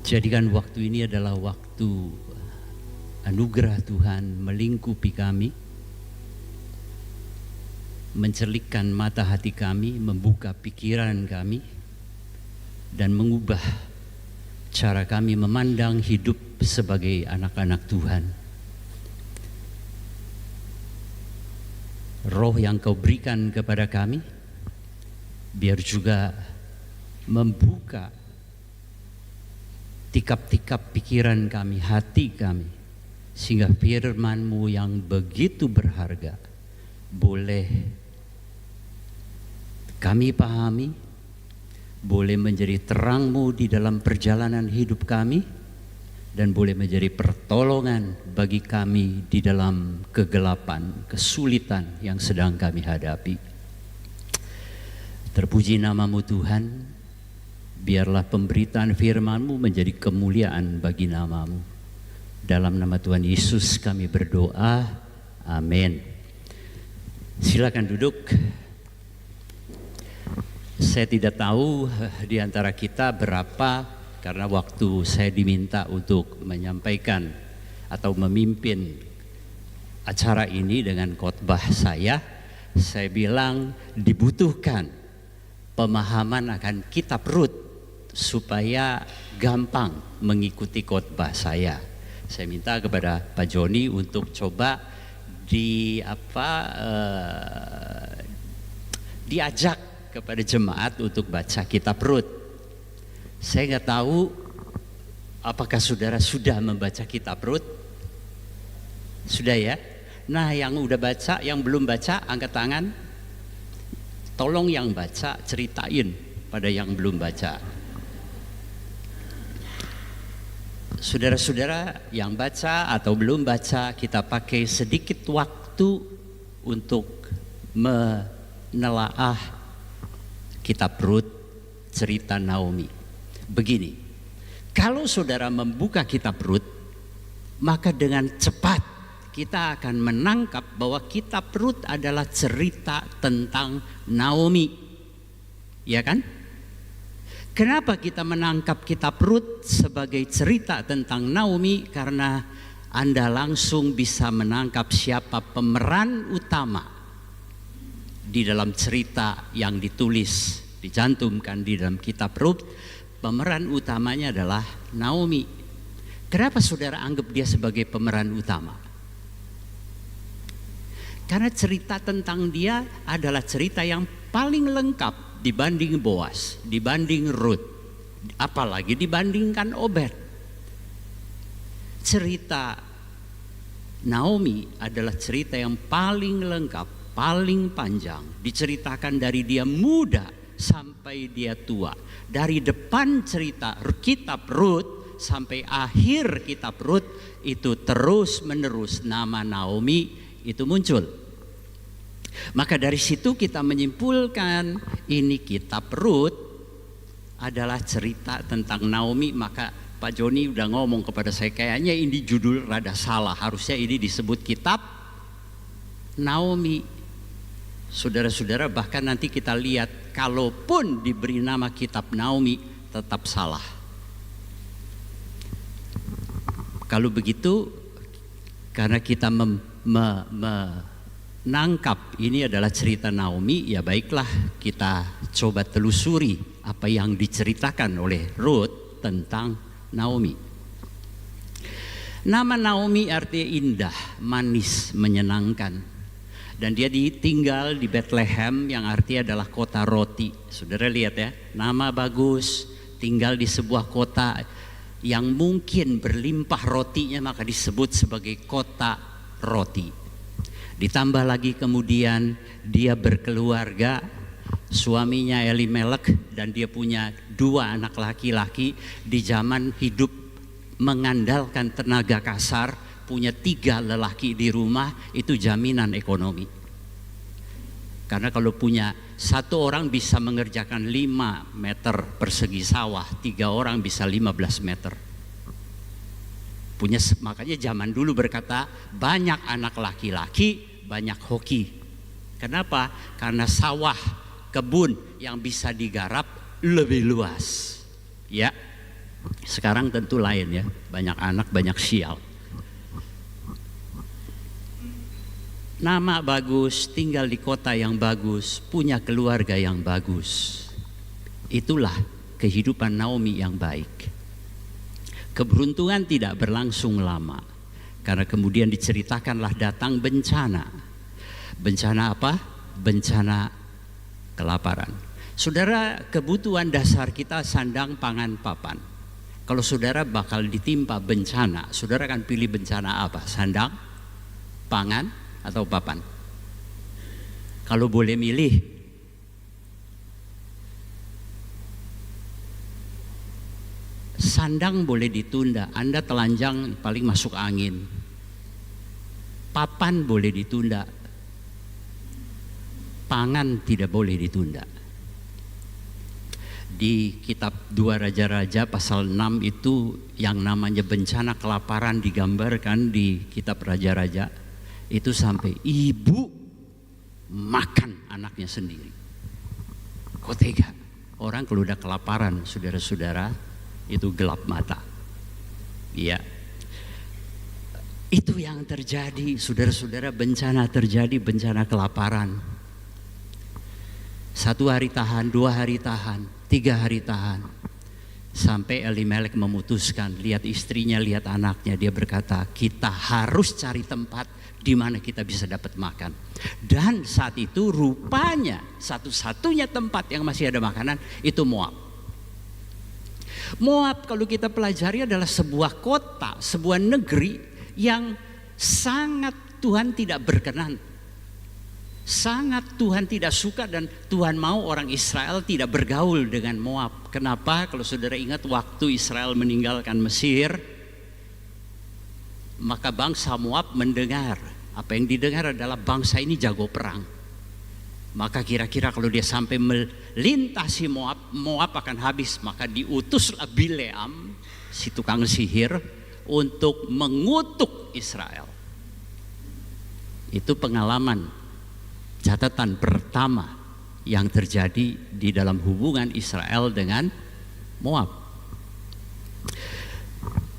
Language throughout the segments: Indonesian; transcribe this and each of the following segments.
Jadikan waktu ini adalah waktu anugerah Tuhan melingkupi kami, mencelikkan mata hati kami, membuka pikiran kami, dan mengubah cara kami memandang hidup sebagai anak-anak Tuhan. Roh yang Kau berikan kepada kami, biar juga membuka tikap-tikap pikiran kami, hati kami, sehingga firman-Mu yang begitu berharga boleh kami pahami, boleh menjadi terang-Mu di dalam perjalanan hidup kami, dan boleh menjadi pertolongan bagi kami di dalam kegelapan, kesulitan yang sedang kami hadapi. Terpuji nama-Mu Tuhan. Biarlah pemberitaan firman-Mu menjadi kemuliaan bagi nama-Mu. Dalam nama Tuhan Yesus kami berdoa. Amin. Silakan duduk. Saya tidak tahu di antara kita berapa, karena waktu saya diminta untuk menyampaikan atau memimpin acara ini dengan khotbah saya bilang dibutuhkan pemahaman akan kitab Rut supaya gampang mengikuti khotbah saya. Saya minta kepada Pak Joni untuk coba diajak kepada jemaat untuk baca kitab Rut. Saya nggak tahu apakah saudara sudah membaca kitab Rut? Sudah ya? Nah, yang udah baca, yang belum baca angkat tangan. Tolong yang baca ceritain pada yang belum baca. Saudara-saudara yang baca atau belum baca, kita pakai sedikit waktu untuk menelaah kitab Rut, cerita Naomi. Begini, kalau saudara membuka kitab Rut, maka dengan cepat kita akan menangkap bahwa kitab Rut adalah cerita tentang Naomi. Ya kan? Kenapa kita menangkap kitab Rut sebagai cerita tentang Naomi? Karena Anda langsung bisa menangkap siapa pemeran utama di dalam cerita yang ditulis, dicantumkan di dalam kitab Rut. Pemeran utamanya adalah Naomi. Kenapa saudara anggap dia sebagai pemeran utama? Karena cerita tentang dia adalah cerita yang paling lengkap dibanding Boas, dibanding Rut, apalagi dibandingkan Obed. Cerita Naomi adalah cerita yang paling lengkap, paling panjang, diceritakan dari dia muda sampai dia tua. Dari depan cerita kitab Rut sampai akhir kitab Rut, itu terus menerus nama Naomi itu muncul. Maka dari situ kita menyimpulkan ini kitab Rut adalah cerita tentang Naomi. Maka Pak Joni udah ngomong kepada saya, kayaknya ini judul rada salah, harusnya ini disebut kitab Naomi. Saudara-saudara, bahkan nanti kita lihat, kalaupun diberi nama kitab Naomi tetap salah. Kalau begitu, karena kita menangkap ini adalah cerita Naomi, ya baiklah kita coba telusuri apa yang diceritakan oleh Rut tentang Naomi. Nama Naomi artinya indah, manis, menyenangkan. Dan dia tinggal di Bethlehem yang artinya adalah kota roti. Saudara lihat ya, nama bagus, tinggal di sebuah kota yang mungkin berlimpah rotinya, maka disebut sebagai kota roti. Ditambah lagi kemudian dia berkeluarga, suaminya Elimelek, dan dia punya 2 anak laki-laki. Di zaman hidup mengandalkan tenaga kasar, punya 3 lelaki di rumah, itu jaminan ekonomi. Karena kalau punya 1 orang bisa mengerjakan 5 meter persegi sawah, 3 orang bisa 15 meter. Makanya zaman dulu berkata banyak anak laki-laki, banyak hoki. Kenapa? Karena sawah, kebun yang bisa digarap lebih luas. Ya, Sekarang tentu lain ya, banyak anak, banyak sial. Nama bagus, tinggal di kota yang bagus, punya keluarga yang bagus. Itulah kehidupan Naomi yang baik. Keberuntungan tidak berlangsung lama, karena kemudian diceritakanlah datang bencana. Bencana apa? Bencana kelaparan. Saudara, kebutuhan dasar kita sandang, pangan, papan. Kalau saudara bakal ditimpa bencana, saudara akan pilih bencana apa? Sandang, pangan, atau papan? Kalau boleh milih, sandang boleh ditunda, Anda telanjang paling masuk angin. Papan boleh ditunda, pangan tidak boleh ditunda. Di kitab 2 Raja-Raja pasal 6 itu yang namanya bencana kelaparan digambarkan di kitab Raja-Raja. Itu sampai ibu makan anaknya sendiri. Kok tega? Orang kalau udah kelaparan, saudara-saudara, itu gelap mata. Iya. Itu yang terjadi, saudara-saudara, bencana terjadi, bencana kelaparan. 1 hari tahan, 2 hari tahan, 3 hari tahan. Sampai Elimelek memutuskan, lihat istrinya, lihat anaknya, dia berkata, kita harus cari tempat di mana kita bisa dapat makan. Dan saat itu rupanya satu-satunya tempat yang masih ada makanan itu Moab. Moab kalau kita pelajari adalah sebuah kota, sebuah negeri yang sangat Tuhan tidak berkenan. Sangat Tuhan tidak suka, dan Tuhan mau orang Israel tidak bergaul dengan Moab. Kenapa? Kalau saudara ingat waktu Israel meninggalkan Mesir, maka bangsa Moab mendengar. Apa yang didengar adalah bangsa ini jago perang. Maka kira-kira kalau dia sampai melintasi Moab, Moab akan habis. Maka diutuslah Bileam, si tukang sihir, untuk mengutuk Israel. Itu pengalaman, catatan pertama yang terjadi di dalam hubungan Israel dengan Moab.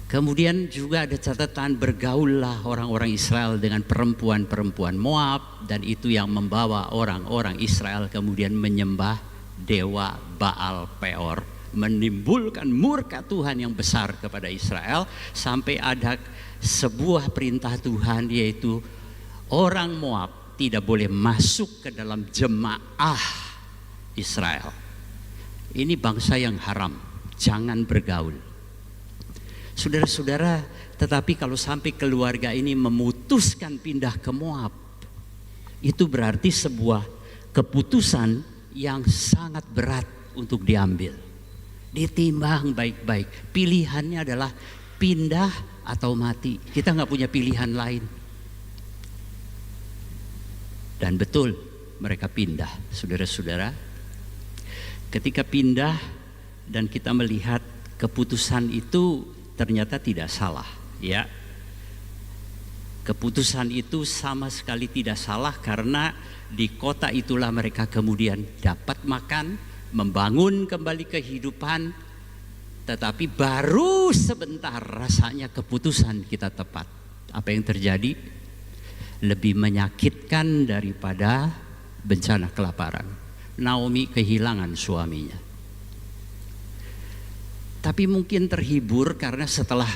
Kemudian juga ada catatan bergaullah orang-orang Israel dengan perempuan-perempuan Moab, dan itu yang membawa orang-orang Israel kemudian menyembah dewa Baal Peor, menimbulkan murka Tuhan yang besar kepada Israel, sampai ada sebuah perintah Tuhan, yaitu orang Moab tidak boleh masuk ke dalam jemaah Israel. Ini bangsa yang haram, jangan bergaul. Saudara-saudara, tetapi kalau sampai keluarga ini memutuskan pindah ke Moab, itu berarti sebuah keputusan yang sangat berat untuk diambil. Ditimbang baik-baik, pilihannya adalah pindah atau mati. Kita nggak punya pilihan lain. Dan betul, mereka pindah, saudara-saudara. Ketika pindah dan kita melihat keputusan itu ternyata tidak salah, ya. Keputusan itu sama sekali tidak salah, karena di kota itulah mereka kemudian dapat makan, membangun kembali kehidupan. Tetapi baru sebentar rasanya keputusan kita tepat. Apa yang terjadi? Lebih menyakitkan daripada bencana kelaparan. Naomi kehilangan suaminya. Tapi mungkin terhibur karena setelah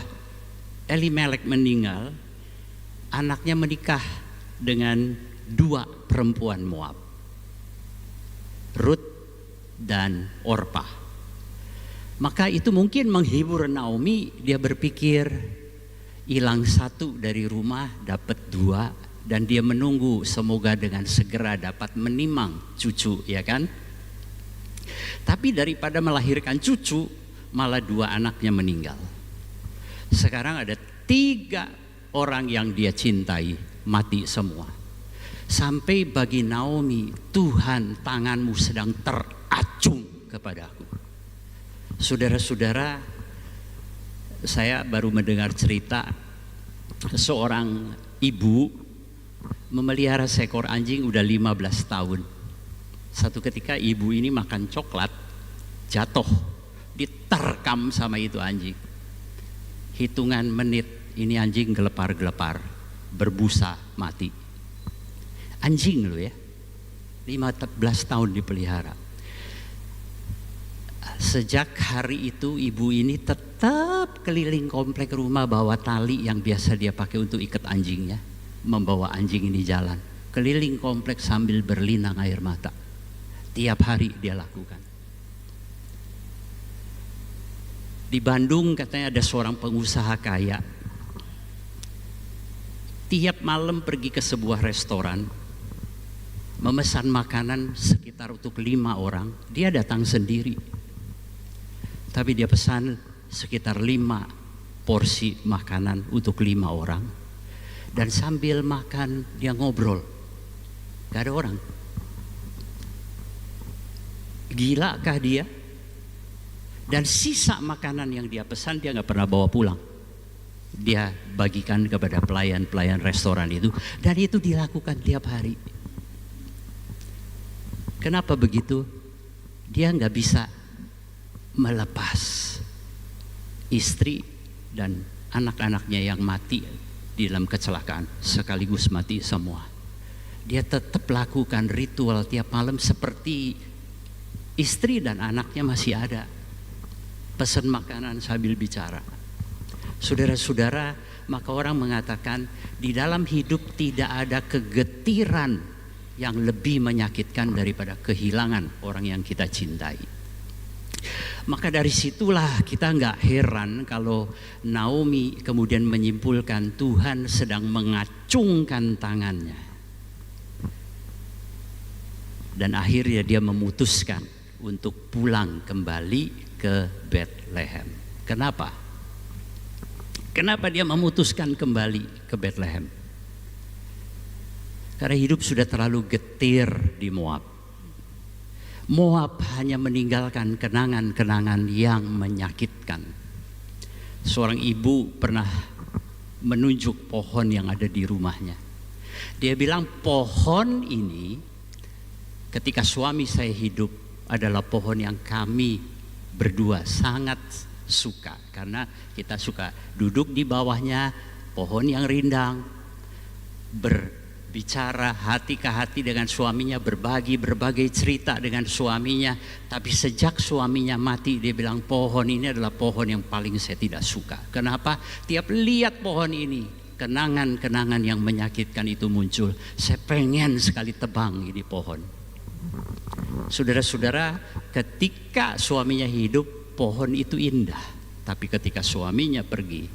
Elimelek meninggal, anaknya menikah dengan 2 perempuan Moab, Ruth dan Orpah. Maka itu mungkin menghibur Naomi. Dia berpikir, hilang 1 dari rumah, dapat 2. Dan dia menunggu semoga dengan segera dapat menimang cucu, ya kan? Tapi daripada melahirkan cucu, malah 2 anaknya meninggal. Sekarang ada 3 orang yang dia cintai mati semua. Sampai bagi Naomi, Tuhan, tanganmu sedang teracung kepadaku. Saudara-saudara, saya baru mendengar cerita seorang ibu memelihara seekor anjing udah 15 tahun. Satu ketika ibu ini makan coklat, jatuh diterkam sama itu anjing. Hitungan menit ini anjing gelepar-gelepar, berbusa, mati. Anjing lo ya, 15 tahun dipelihara. Sejak hari itu ibu ini tetap keliling komplek rumah bawa tali yang biasa dia pakai untuk ikat anjingnya, membawa anjing ini jalan keliling komplek sambil berlinang air mata. Tiap hari dia lakukan. Di Bandung katanya ada seorang pengusaha kaya, tiap malam pergi ke sebuah restoran, memesan makanan sekitar untuk 5 orang. Dia datang sendiri, tapi dia pesan sekitar 5 porsi makanan untuk 5 orang. Dan sambil makan dia ngobrol, gak ada orang. Gila kah dia? Dan sisa makanan yang dia pesan dia gak pernah bawa pulang, dia bagikan kepada pelayan-pelayan restoran itu. Dan itu dilakukan tiap hari. Kenapa begitu? Dia gak bisa melepas istri dan anak-anaknya yang mati di dalam kecelakaan, sekaligus mati semua. Dia tetap lakukan ritual tiap malam seperti istri dan anaknya masih ada. Pesan makanan sambil bicara. Saudara-saudara, maka orang mengatakan di dalam hidup tidak ada kegetiran yang lebih menyakitkan daripada kehilangan orang yang kita cintai. Maka dari situlah kita nggak heran kalau Naomi kemudian menyimpulkan Tuhan sedang mengacungkan tangannya. Dan akhirnya dia memutuskan untuk pulang kembali ke Bethlehem. Kenapa? Kenapa dia memutuskan kembali ke Bethlehem? Karena hidup sudah terlalu getir di Moab. Moab hanya meninggalkan kenangan-kenangan yang menyakitkan. Seorang ibu pernah menunjuk pohon yang ada di rumahnya. Dia bilang pohon ini ketika suami saya hidup adalah pohon yang kami berdua sangat suka. Karena kita suka duduk di bawahnya, pohon yang rindang, berbicara hati ke hati dengan suaminya, berbagi berbagai cerita dengan suaminya. Tapi sejak suaminya mati, dia bilang pohon ini adalah pohon yang paling saya tidak suka. Kenapa? Tiap lihat pohon ini, kenangan-kenangan yang menyakitkan itu muncul. Saya pengen sekali tebang ini pohon. Saudara-saudara, ketika suaminya hidup, pohon itu indah. Tapi ketika suaminya pergi,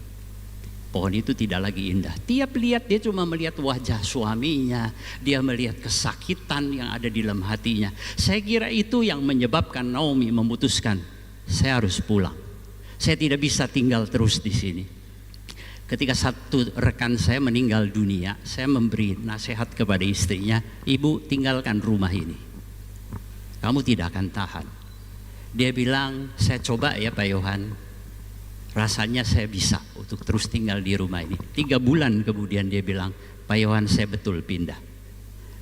pohon itu tidak lagi indah. Tiap lihat dia cuma melihat wajah suaminya, dia melihat kesakitan yang ada di dalam hatinya. Saya kira itu yang menyebabkan Naomi memutuskan, saya harus pulang. Saya tidak bisa tinggal terus di sini. Ketika satu rekan saya meninggal dunia, saya memberi nasihat kepada istrinya, ibu tinggalkan rumah ini. Kamu tidak akan tahan. Dia bilang, saya coba ya Pak Yohan. Rasanya saya bisa untuk terus tinggal di rumah ini. 3 bulan kemudian dia bilang, Pak Yohan saya betul pindah.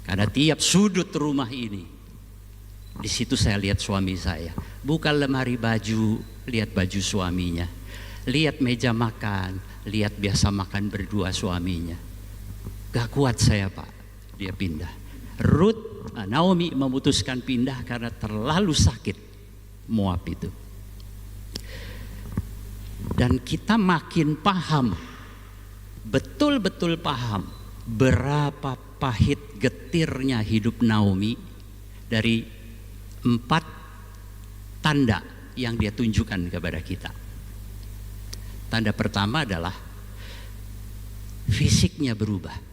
Karena tiap sudut rumah ini, di situ saya lihat suami saya. Buka lemari baju, lihat baju suaminya. Lihat meja makan, lihat biasa makan berdua suaminya. Gak kuat saya Pak, dia pindah. Naomi memutuskan pindah karena terlalu sakit Moab itu. Dan kita makin paham, betul-betul paham berapa pahit getirnya hidup Naomi dari 4 tanda yang dia tunjukkan kepada kita. Tanda pertama adalah fisiknya berubah.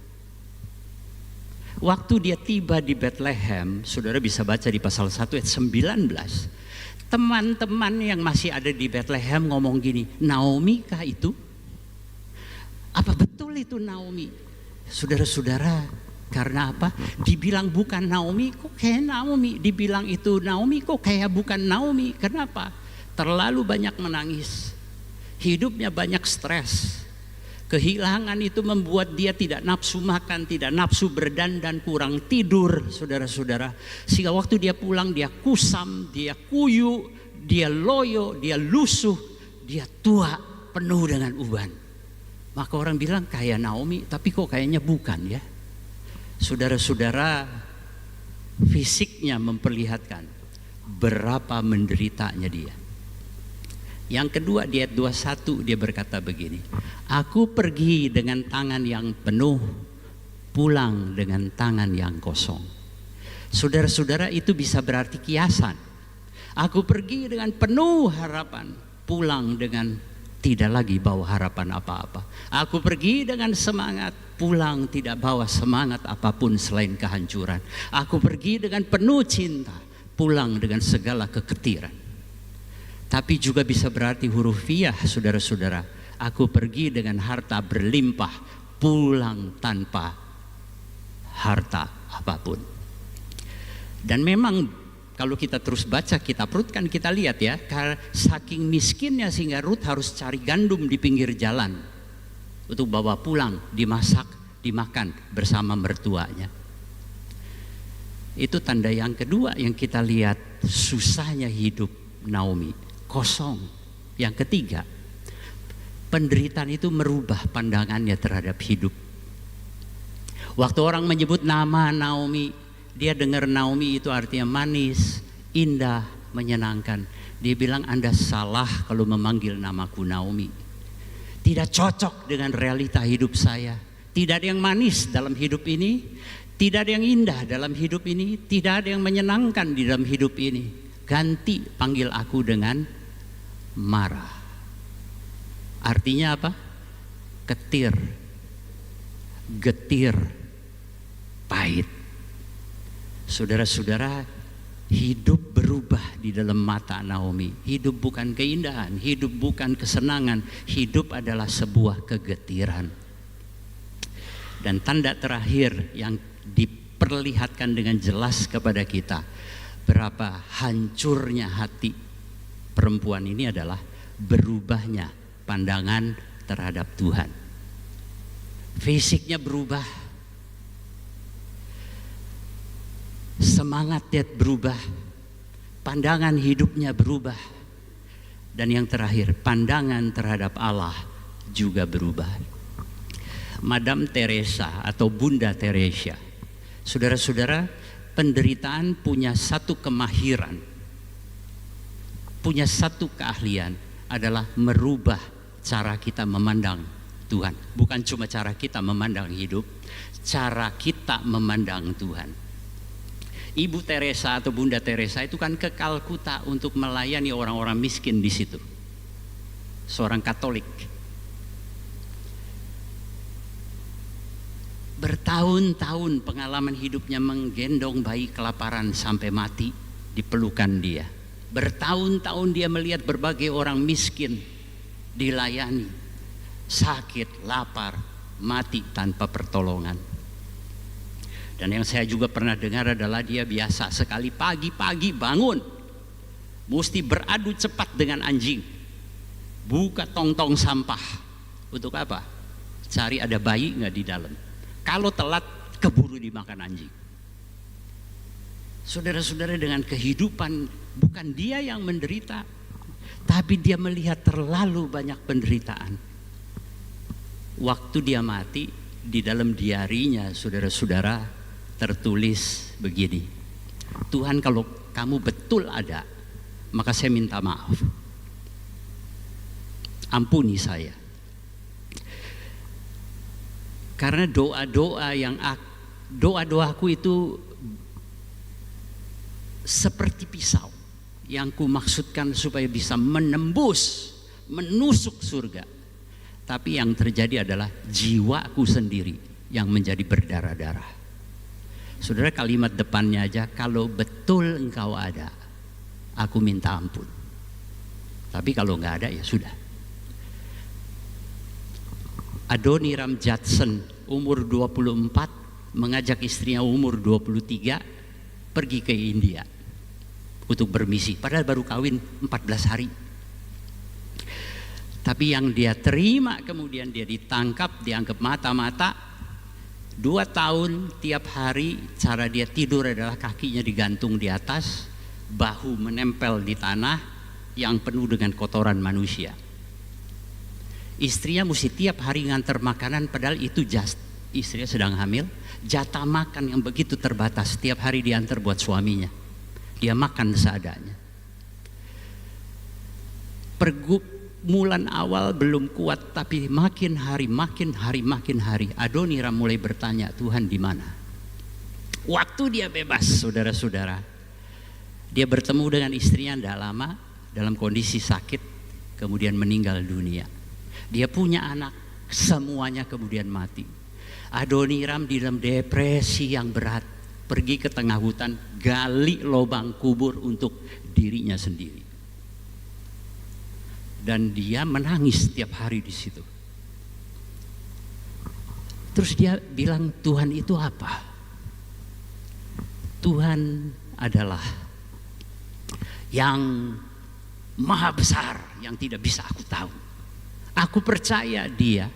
Waktu dia tiba di Bethlehem, saudara bisa baca di pasal 1 ayat 19. Teman-teman yang masih ada di Bethlehem ngomong gini, Naomi kah itu? Apa betul itu Naomi? Saudara-saudara, karena apa? Dibilang bukan Naomi, kok kayak Naomi? Dibilang itu Naomi, kok kayak bukan Naomi? Kenapa? Terlalu banyak menangis. Hidupnya banyak stres. Kehilangan itu membuat dia tidak nafsu makan, tidak nafsu berdandan, kurang tidur, saudara-saudara. Sehingga waktu dia pulang dia kusam, dia kuyu, dia loyo, dia lusuh, dia tua, penuh dengan uban. Maka orang bilang kayak Naomi, tapi kok kayaknya bukan ya. Saudara-saudara, fisiknya memperlihatkan berapa menderitanya dia. Yang kedua di ayat 21 dia berkata begini, aku pergi dengan tangan yang penuh, pulang dengan tangan yang kosong. Saudara-saudara, itu bisa berarti kiasan. Aku pergi dengan penuh harapan, pulang dengan tidak lagi bawa harapan apa-apa. Aku pergi dengan semangat, pulang tidak bawa semangat apapun selain kehancuran. Aku pergi dengan penuh cinta, pulang dengan segala keketiran. Tapi juga bisa berarti hurufiah, saudara-saudara. Aku pergi dengan harta berlimpah, pulang tanpa harta apapun. Dan memang kalau kita terus baca kitab Rut kan kita lihat ya, saking miskinnya sehingga Rut harus cari gandum di pinggir jalan untuk bawa pulang, dimasak, dimakan bersama mertuanya. Itu tanda yang kedua yang kita lihat, susahnya hidup Naomi, kosong. Yang ketiga, penderitaan itu merubah pandangannya terhadap hidup. Waktu orang menyebut nama Naomi, dia dengar Naomi itu artinya manis, indah, menyenangkan. Dia bilang, Anda salah kalau memanggil namaku Naomi. Tidak cocok dengan realita hidup saya. Tidak ada yang manis dalam hidup ini, tidak ada yang indah dalam hidup ini, tidak ada yang menyenangkan di dalam hidup ini. Ganti panggil aku dengan Mara. Artinya apa? Ketir, getir, pahit. Saudara-saudara, hidup berubah di dalam mata Naomi. Hidup bukan keindahan, hidup bukan kesenangan, hidup adalah sebuah kegetiran. Dan tanda terakhir yang diperlihatkan dengan jelas kepada kita berapa hancurnya hati perempuan ini adalah berubahnya pandangan terhadap Tuhan. Fisiknya berubah, semangat dia berubah, pandangan hidupnya berubah, dan yang terakhir pandangan terhadap Allah juga berubah. Madam Teresa atau Bunda Teresa, saudara-saudara, penderitaan punya satu kemahiran, punya satu keahlian, adalah merubah cara kita memandang Tuhan. Bukan cuma cara kita memandang hidup, cara kita memandang Tuhan. Ibu Teresa atau Bunda Teresa itu kan ke Kalkuta untuk melayani orang-orang miskin di situ. Seorang Katolik. Bertahun-tahun pengalaman hidupnya menggendong bayi kelaparan sampai mati di pelukan dia. Bertahun-tahun dia melihat berbagai orang miskin dilayani, sakit, lapar, mati tanpa pertolongan. Dan yang saya juga pernah dengar adalah dia biasa sekali pagi-pagi bangun, mesti beradu cepat dengan anjing, buka tong-tong sampah. Untuk apa? Cari ada bayi nggak di dalam. Kalau telat, keburu dimakan anjing. Saudara-saudara, dengan kehidupan, bukan dia yang menderita, tapi dia melihat terlalu banyak penderitaan. Waktu dia mati, di dalam diarinya, saudara-saudara, tertulis begini, Tuhan, kalau kamu betul ada, maka saya minta maaf, ampuni saya. Karena doa-doaku itu seperti pisau yang ku maksudkan supaya bisa menembus, menusuk surga. Tapi yang terjadi adalah jiwaku sendiri yang menjadi berdarah-darah. Saudara, kalimat depannya aja, kalau betul engkau ada, aku minta ampun. Tapi kalau nggak ada ya sudah. Adoniram Judson umur 24 mengajak istrinya umur 23 pergi ke India untuk bermisi, padahal baru kawin 14 hari. Tapi yang dia terima, kemudian dia ditangkap, dianggap mata-mata. 2 tahun tiap hari cara dia tidur adalah kakinya digantung di atas, bahu menempel di tanah, yang penuh dengan kotoran manusia. Istrinya mesti tiap hari nganter makanan, padahal itu istrinya sedang hamil. Jatah makan yang begitu terbatas, tiap hari diantar buat suaminya. Dia makan seadanya. Pergumulan awal belum kuat, tapi makin hari Adoniram mulai bertanya, Tuhan di mana? Waktu dia bebas, saudara-saudara, dia bertemu dengan istrinya tidak lama dalam kondisi sakit, kemudian meninggal dunia. Dia punya anak, semuanya kemudian mati. Adoniram di dalam depresi yang berat, pergi ke tengah hutan, gali lubang kubur untuk dirinya sendiri. Dan dia menangis setiap hari di situ. Terus dia bilang, Tuhan itu apa? Tuhan adalah yang maha besar, yang tidak bisa aku tahu. Aku percaya dia,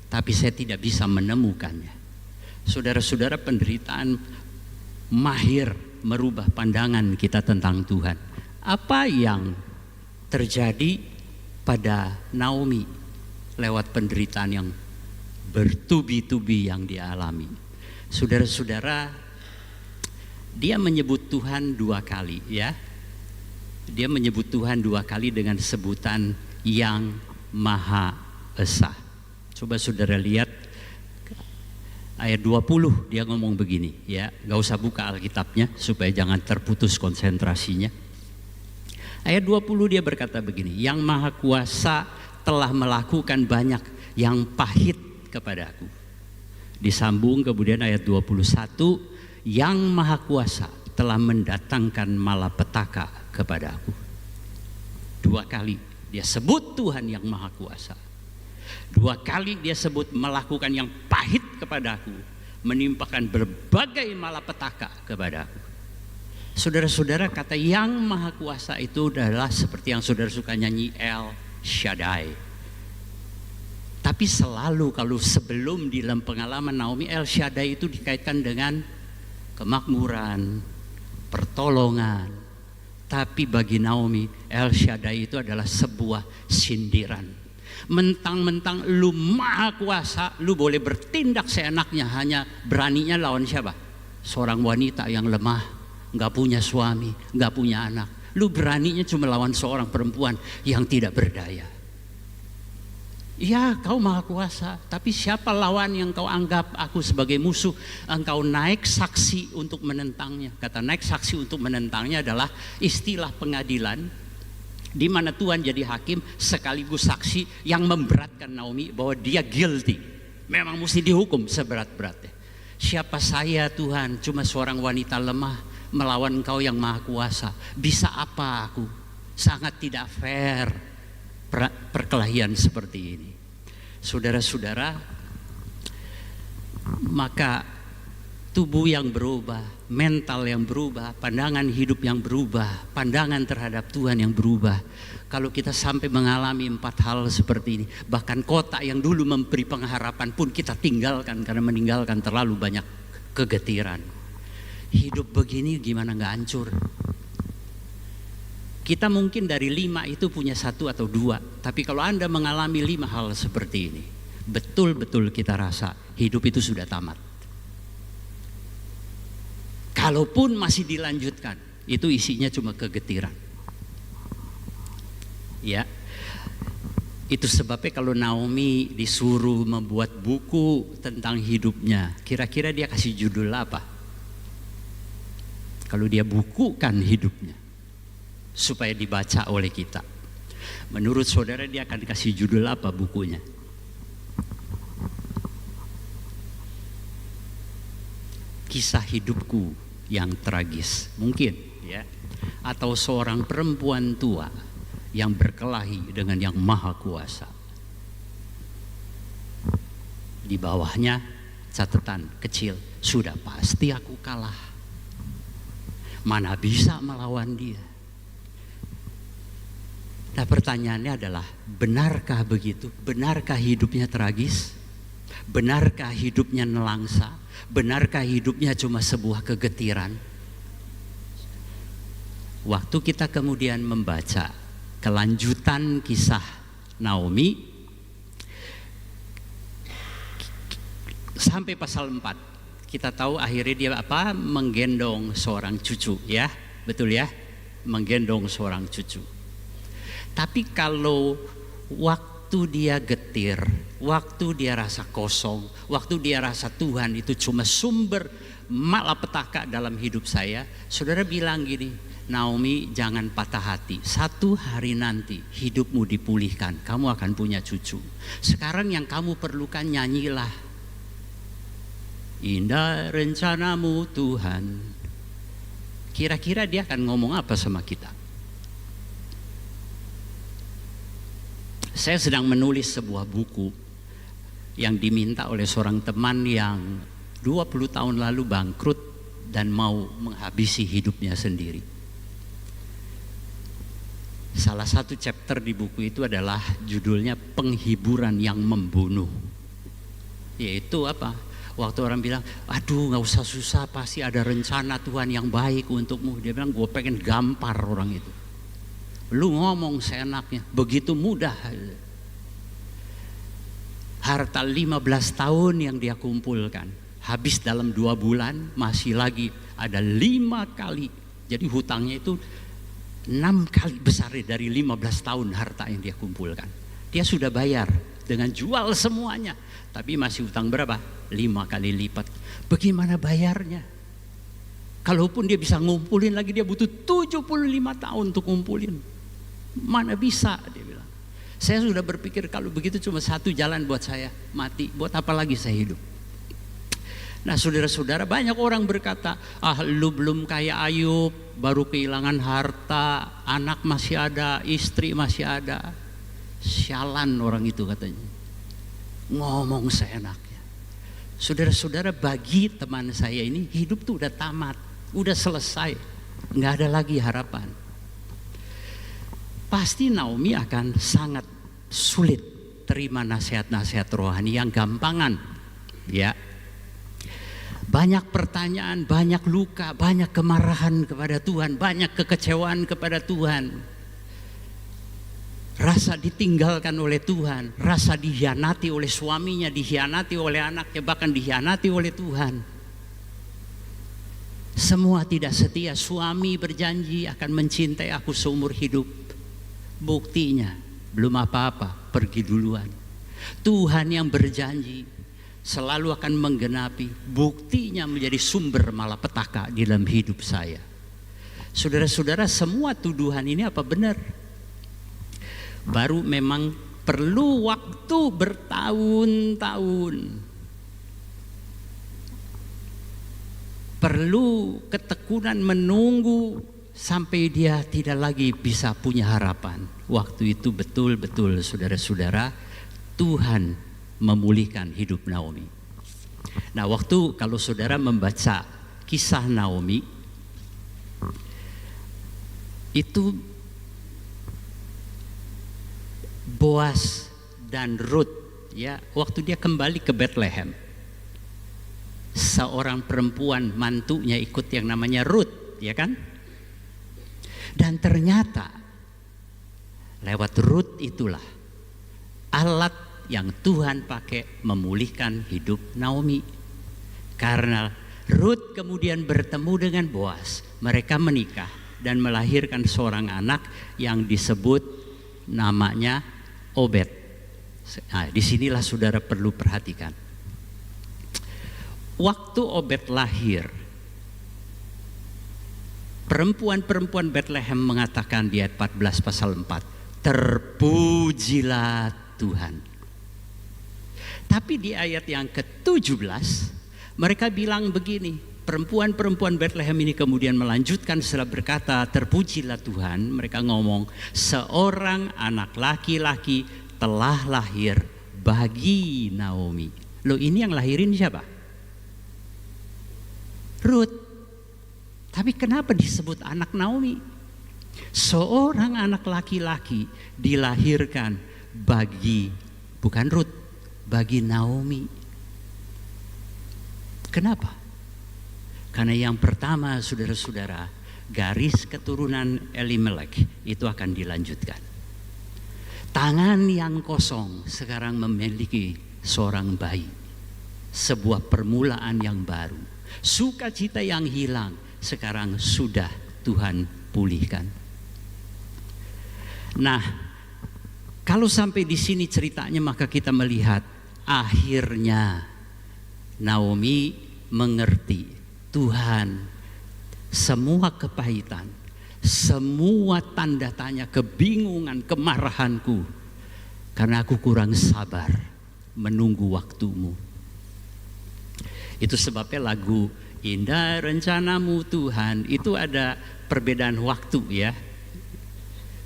tapi saya tidak bisa menemukannya. Saudara-saudara, penderitaan mahir merubah pandangan kita tentang Tuhan. Apa yang terjadi pada Naomi lewat penderitaan yang bertubi-tubi yang dialami? Saudara-saudara, dia menyebut Tuhan 2 kali, ya. Dia menyebut Tuhan 2 kali dengan sebutan yang Maha Esa. Coba saudara lihat ayat 20, dia ngomong begini, ya. Gak usah buka Alkitabnya supaya jangan terputus konsentrasinya. Ayat 20 dia berkata begini, yang Maha Kuasa telah melakukan banyak yang pahit kepadaku. Disambung kemudian ayat 21, yang Maha Kuasa telah mendatangkan malapetaka kepadaku. 2 kali dia sebut Tuhan yang Maha Kuasa. 2 kali dia sebut melakukan yang pahit kepadaku, menimpakan berbagai malapetaka kepadaku. Saudara-saudara, kata yang Maha Kuasa itu adalah seperti yang saudara suka nyanyi, El Shaddai. Tapi selalu kalau sebelum di dalam pengalaman Naomi, El Shaddai itu dikaitkan dengan kemakmuran, pertolongan. Tapi bagi Naomi, El Shaddai itu adalah sebuah sindiran. Mentang-mentang lu Maha Kuasa, lu boleh bertindak seenaknya, hanya beraninya lawan siapa? Seorang wanita yang lemah, gak punya suami, gak punya anak. Lu beraninya cuma lawan seorang perempuan yang tidak berdaya. Ya, kau Maha Kuasa, tapi siapa lawan yang kau anggap aku sebagai musuh? Engkau naik saksi untuk menentangnya. Kata naik saksi untuk menentangnya adalah istilah pengadilan, di mana Tuhan jadi hakim sekaligus saksi yang memberatkan Naomi bahwa dia guilty. Memang mesti dihukum seberat-beratnya. Siapa saya Tuhan, cuma seorang wanita lemah melawan Engkau yang Maha Kuasa. Bisa apa aku? Sangat tidak fair perkelahian seperti ini. Saudara-saudara, maka tubuh yang berubah, mental yang berubah, pandangan hidup yang berubah, pandangan terhadap Tuhan yang berubah. Kalau kita sampai mengalami 4 hal seperti ini, bahkan kota yang dulu memberi pengharapan pun kita tinggalkan karena meninggalkan terlalu banyak kegetiran. Hidup begini gimana gak hancur? Kita mungkin dari 5 itu punya 1 atau 2. Tapi kalau Anda mengalami 5 hal seperti ini, betul-betul kita rasa hidup itu sudah tamat. Kalaupun masih dilanjutkan, itu isinya cuma kegetiran. Ya, itu sebabnya kalau Naomi disuruh membuat buku tentang hidupnya, kira-kira dia kasih judul apa? Kalau dia bukukan hidupnya supaya dibaca oleh kita, menurut saudara dia akan kasih judul apa bukunya? Kisah hidupku yang tragis mungkin, ya, atau seorang perempuan tua yang berkelahi dengan yang Maha Kuasa. Di bawahnya catatan kecil, sudah pasti aku kalah, mana bisa melawan dia. Nah, pertanyaannya adalah, benarkah begitu? Benarkah hidupnya tragis? Benarkah hidupnya nelangsa? Benarkah hidupnya cuma sebuah kegetiran? Waktu kita kemudian membaca kelanjutan kisah Naomi sampai pasal 4. Kita tahu akhirnya dia apa? Menggendong seorang cucu, ya. Betul ya? Menggendong seorang cucu. Tapi kalau waktu dia getir, waktu dia rasa kosong, waktu dia rasa Tuhan itu cuma sumber malapetaka dalam hidup saya, saudara bilang gini, Naomi jangan patah hati, satu hari nanti hidupmu dipulihkan, kamu akan punya cucu. Sekarang yang kamu perlukan nyanyilah, indah rencanamu Tuhan. Kira-kira dia akan ngomong apa sama kita? Saya sedang menulis sebuah buku yang diminta oleh seorang teman yang 20 tahun lalu bangkrut dan mau menghabisi hidupnya sendiri. Salah satu chapter di buku itu adalah judulnya Penghiburan yang Membunuh. Yaitu apa? Waktu orang bilang, aduh gak usah susah, pasti ada rencana Tuhan yang baik untukmu. Dia bilang, gue pengen gampar orang itu. Lu ngomong seenaknya, begitu mudah. Harta 15 tahun yang dia kumpulkan, habis dalam 2 bulan, masih lagi ada 5 kali. Jadi hutangnya itu 6 kali besar dari 15 tahun harta yang dia kumpulkan. Dia sudah bayar dengan jual semuanya, tapi masih hutang berapa? 5 kali lipat. Bagaimana bayarnya? Kalaupun dia bisa ngumpulin lagi, dia butuh 75 tahun untuk ngumpulin. Mana bisa, dia bilang. Saya sudah berpikir kalau begitu cuma satu jalan buat saya, mati. Buat apa lagi saya hidup? Nah saudara-saudara, banyak orang berkata, lu belum kayak Ayub, baru kehilangan harta, anak masih ada, istri masih ada. Sialan orang itu katanya, ngomong seenaknya. Saudara-saudara, bagi teman saya ini hidup tuh udah tamat, udah selesai, nggak ada lagi harapan. Pasti Naomi akan sangat sulit terima nasihat-nasihat rohani yang gampangan, ya. Banyak pertanyaan, banyak luka, banyak kemarahan kepada Tuhan, banyak kekecewaan kepada Tuhan. Rasa ditinggalkan oleh Tuhan, rasa dihianati oleh suaminya, dihianati oleh anaknya, bahkan dihianati oleh Tuhan. Semua tidak setia. Suami berjanji akan mencintai aku seumur hidup. Buktinya belum apa-apa, pergi duluan. Tuhan yang berjanji selalu akan menggenapi, buktinya menjadi sumber malapetaka di dalam hidup saya. Saudara-saudara, semua tuduhan ini apa benar? Baru memang perlu waktu bertahun-tahun, perlu ketekunan menunggu sampai dia tidak lagi bisa punya harapan. Waktu itu betul-betul saudara-saudara, Tuhan memulihkan hidup Naomi. Nah, waktu kalau saudara membaca kisah Naomi, itu Boas dan Ruth, ya, waktu dia kembali ke Bethlehem, seorang perempuan mantunya ikut yang namanya Ruth, ya kan? Dan ternyata lewat Ruth itulah alat yang Tuhan pakai memulihkan hidup Naomi. Karena Ruth kemudian bertemu dengan Boas, mereka menikah dan melahirkan seorang anak yang disebut namanya Obed. Nah, disinilah saudara perlu perhatikan. Waktu Obed lahir, perempuan-perempuan Bethlehem mengatakan di ayat 14 pasal 4, terpujilah Tuhan. Tapi di ayat yang ke-17 mereka bilang begini, perempuan-perempuan Bethlehem ini kemudian melanjutkan setelah berkata terpujilah Tuhan, mereka ngomong seorang anak laki-laki telah lahir bagi Naomi. Loh, ini yang lahirin siapa? Ruth. Tapi kenapa disebut anak Naomi? Seorang anak laki-laki dilahirkan bagi, bukan Ruth, bagi Naomi. Kenapa? Karena yang pertama saudara-saudara, garis keturunan Elimelek itu akan dilanjutkan. Tangan yang kosong sekarang memiliki seorang bayi. Sebuah permulaan yang baru. Sukacita yang hilang sekarang sudah Tuhan pulihkan. Nah, kalau sampai di sini ceritanya, maka kita melihat akhirnya Naomi mengerti, Tuhan, semua kepahitan, semua tanda tanya, kebingungan, kemarahanku, karena aku kurang sabar menunggu waktumu. Itu sebabnya lagu Indah Rencanamu Tuhan itu ada perbedaan waktu ya.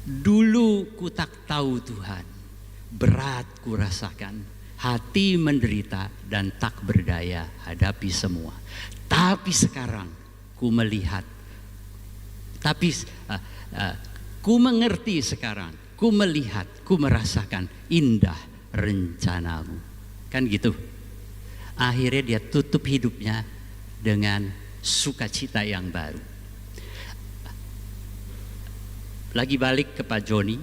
Dulu ku tak tahu Tuhan, berat ku rasakan, hati menderita dan tak berdaya hadapi semua. Tapi sekarang ku melihat, ku mengerti sekarang, ku melihat, ku merasakan indah rencanamu. Kan gitu. Akhirnya dia tutup hidupnya dengan sukacita yang baru. Lagi balik ke Pak Joni.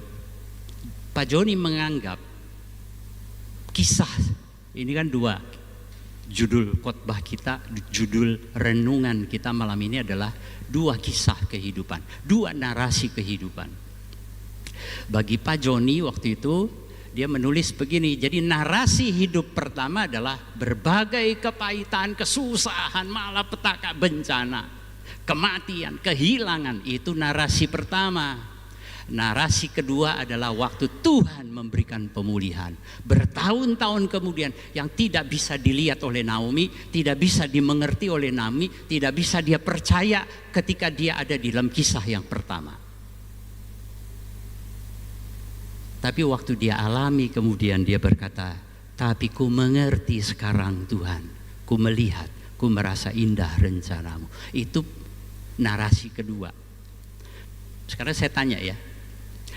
Pak Joni menganggap kisah, ini kan dua judul khotbah kita, judul renungan kita malam ini adalah dua kisah kehidupan, dua narasi kehidupan. Bagi Pak Joni waktu itu dia menulis begini, jadi narasi hidup pertama adalah berbagai kepahitan, kesusahan, malapetaka, bencana, kematian, kehilangan, itu narasi pertama. Narasi kedua adalah waktu Tuhan memberikan pemulihan. Bertahun-tahun kemudian yang tidak bisa dilihat oleh Naomi, tidak bisa dimengerti oleh Naomi, tidak bisa dia percaya ketika dia ada di dalam kisah yang pertama. Tapi waktu dia alami kemudian dia berkata, tapi ku mengerti sekarang Tuhan, ku melihat, ku merasa indah rencanamu. Itu narasi kedua. Sekarang saya tanya ya,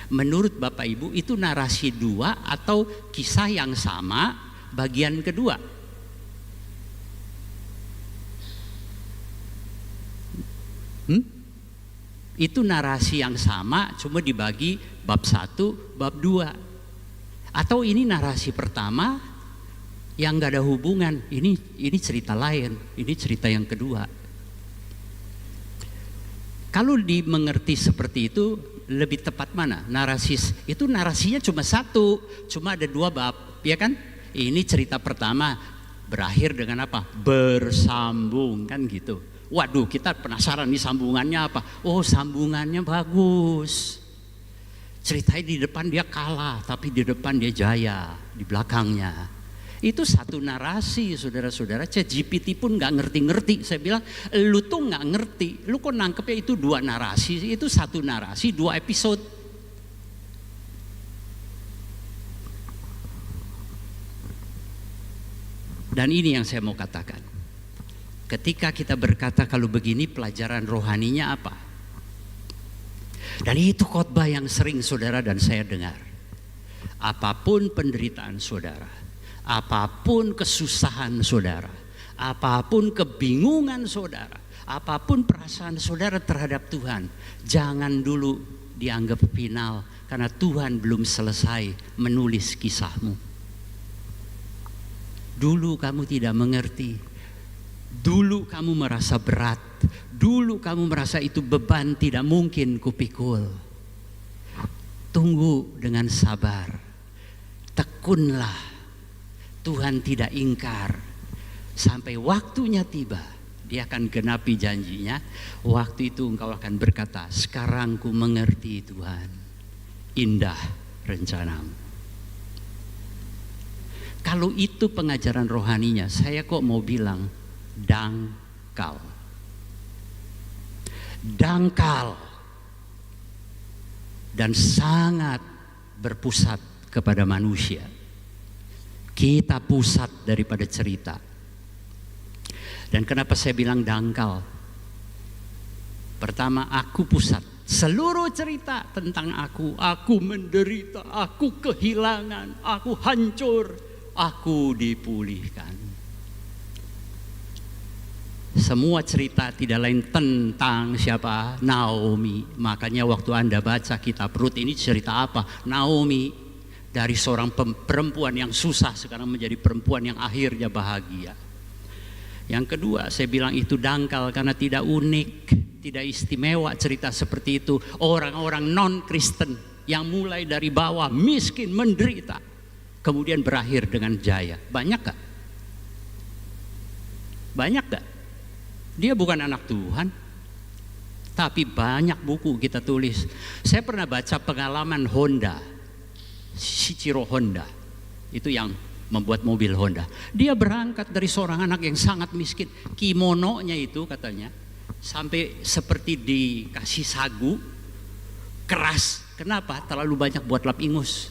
menurut Bapak Ibu itu narasi dua atau kisah yang sama bagian kedua? Itu narasi yang sama cuma dibagi bab 1, bab 2. Atau ini narasi pertama yang gak ada hubungan, ini cerita lain, ini cerita yang kedua. Kalau dimengerti seperti itu lebih tepat mana? Itu narasinya cuma satu, cuma ada 2 bab, ya kan? Ini cerita pertama berakhir dengan apa? Bersambung, kan gitu. Waduh, kita penasaran nih sambungannya apa? Oh, sambungannya bagus. Ceritanya di depan dia kalah, tapi di depan dia jaya, di belakangnya. Itu satu narasi, saudara-saudara. ChatGPT pun gak ngerti-ngerti. Saya bilang, lu tuh gak ngerti. Lu kok nangkepnya itu 2 narasi, itu satu narasi, 2 episode. Dan ini yang saya mau katakan. Ketika kita berkata kalau begini pelajaran rohaninya apa? Dan itu khotbah yang sering saudara dan saya dengar. Apapun penderitaan saudara, apapun kesusahan saudara, apapun kebingungan saudara, apapun perasaan saudara terhadap Tuhan, jangan dulu dianggap final karena Tuhan belum selesai menulis kisahmu. Dulu kamu tidak mengerti. Dulu kamu merasa berat, dulu kamu merasa itu beban tidak mungkin kupikul. Tunggu dengan sabar, tekunlah, Tuhan tidak ingkar. Sampai waktunya tiba, dia akan genapi janjinya. Waktu itu engkau akan berkata, sekarang ku mengerti Tuhan, indah rencanamu. Kalau itu pengajaran rohaninya, saya kok mau bilang, dangkal dan sangat berpusat kepada manusia. Kita pusat daripada cerita. Dan kenapa saya bilang dangkal? Pertama, aku pusat. Seluruh cerita tentang aku menderita, aku kehilangan, aku hancur, aku dipulihkan. Semua cerita tidak lain tentang siapa? Naomi. Makanya waktu Anda baca kitab Rut, ini cerita apa? Naomi. Dari seorang perempuan yang susah sekarang menjadi perempuan yang akhirnya bahagia. Yang kedua, saya bilang itu dangkal karena tidak unik, tidak istimewa cerita seperti itu. Orang-orang non-Kristen yang mulai dari bawah, miskin, menderita, kemudian berakhir dengan jaya. Banyak gak? Banyak gak? Dia bukan anak Tuhan, tapi banyak buku kita tulis. Saya pernah baca pengalaman Honda, Shichiro Honda, itu yang membuat mobil Honda. Dia berangkat dari seorang anak yang sangat miskin. Kimononya itu katanya sampai seperti dikasih sagu, keras. Kenapa? Terlalu banyak buat lap ingus.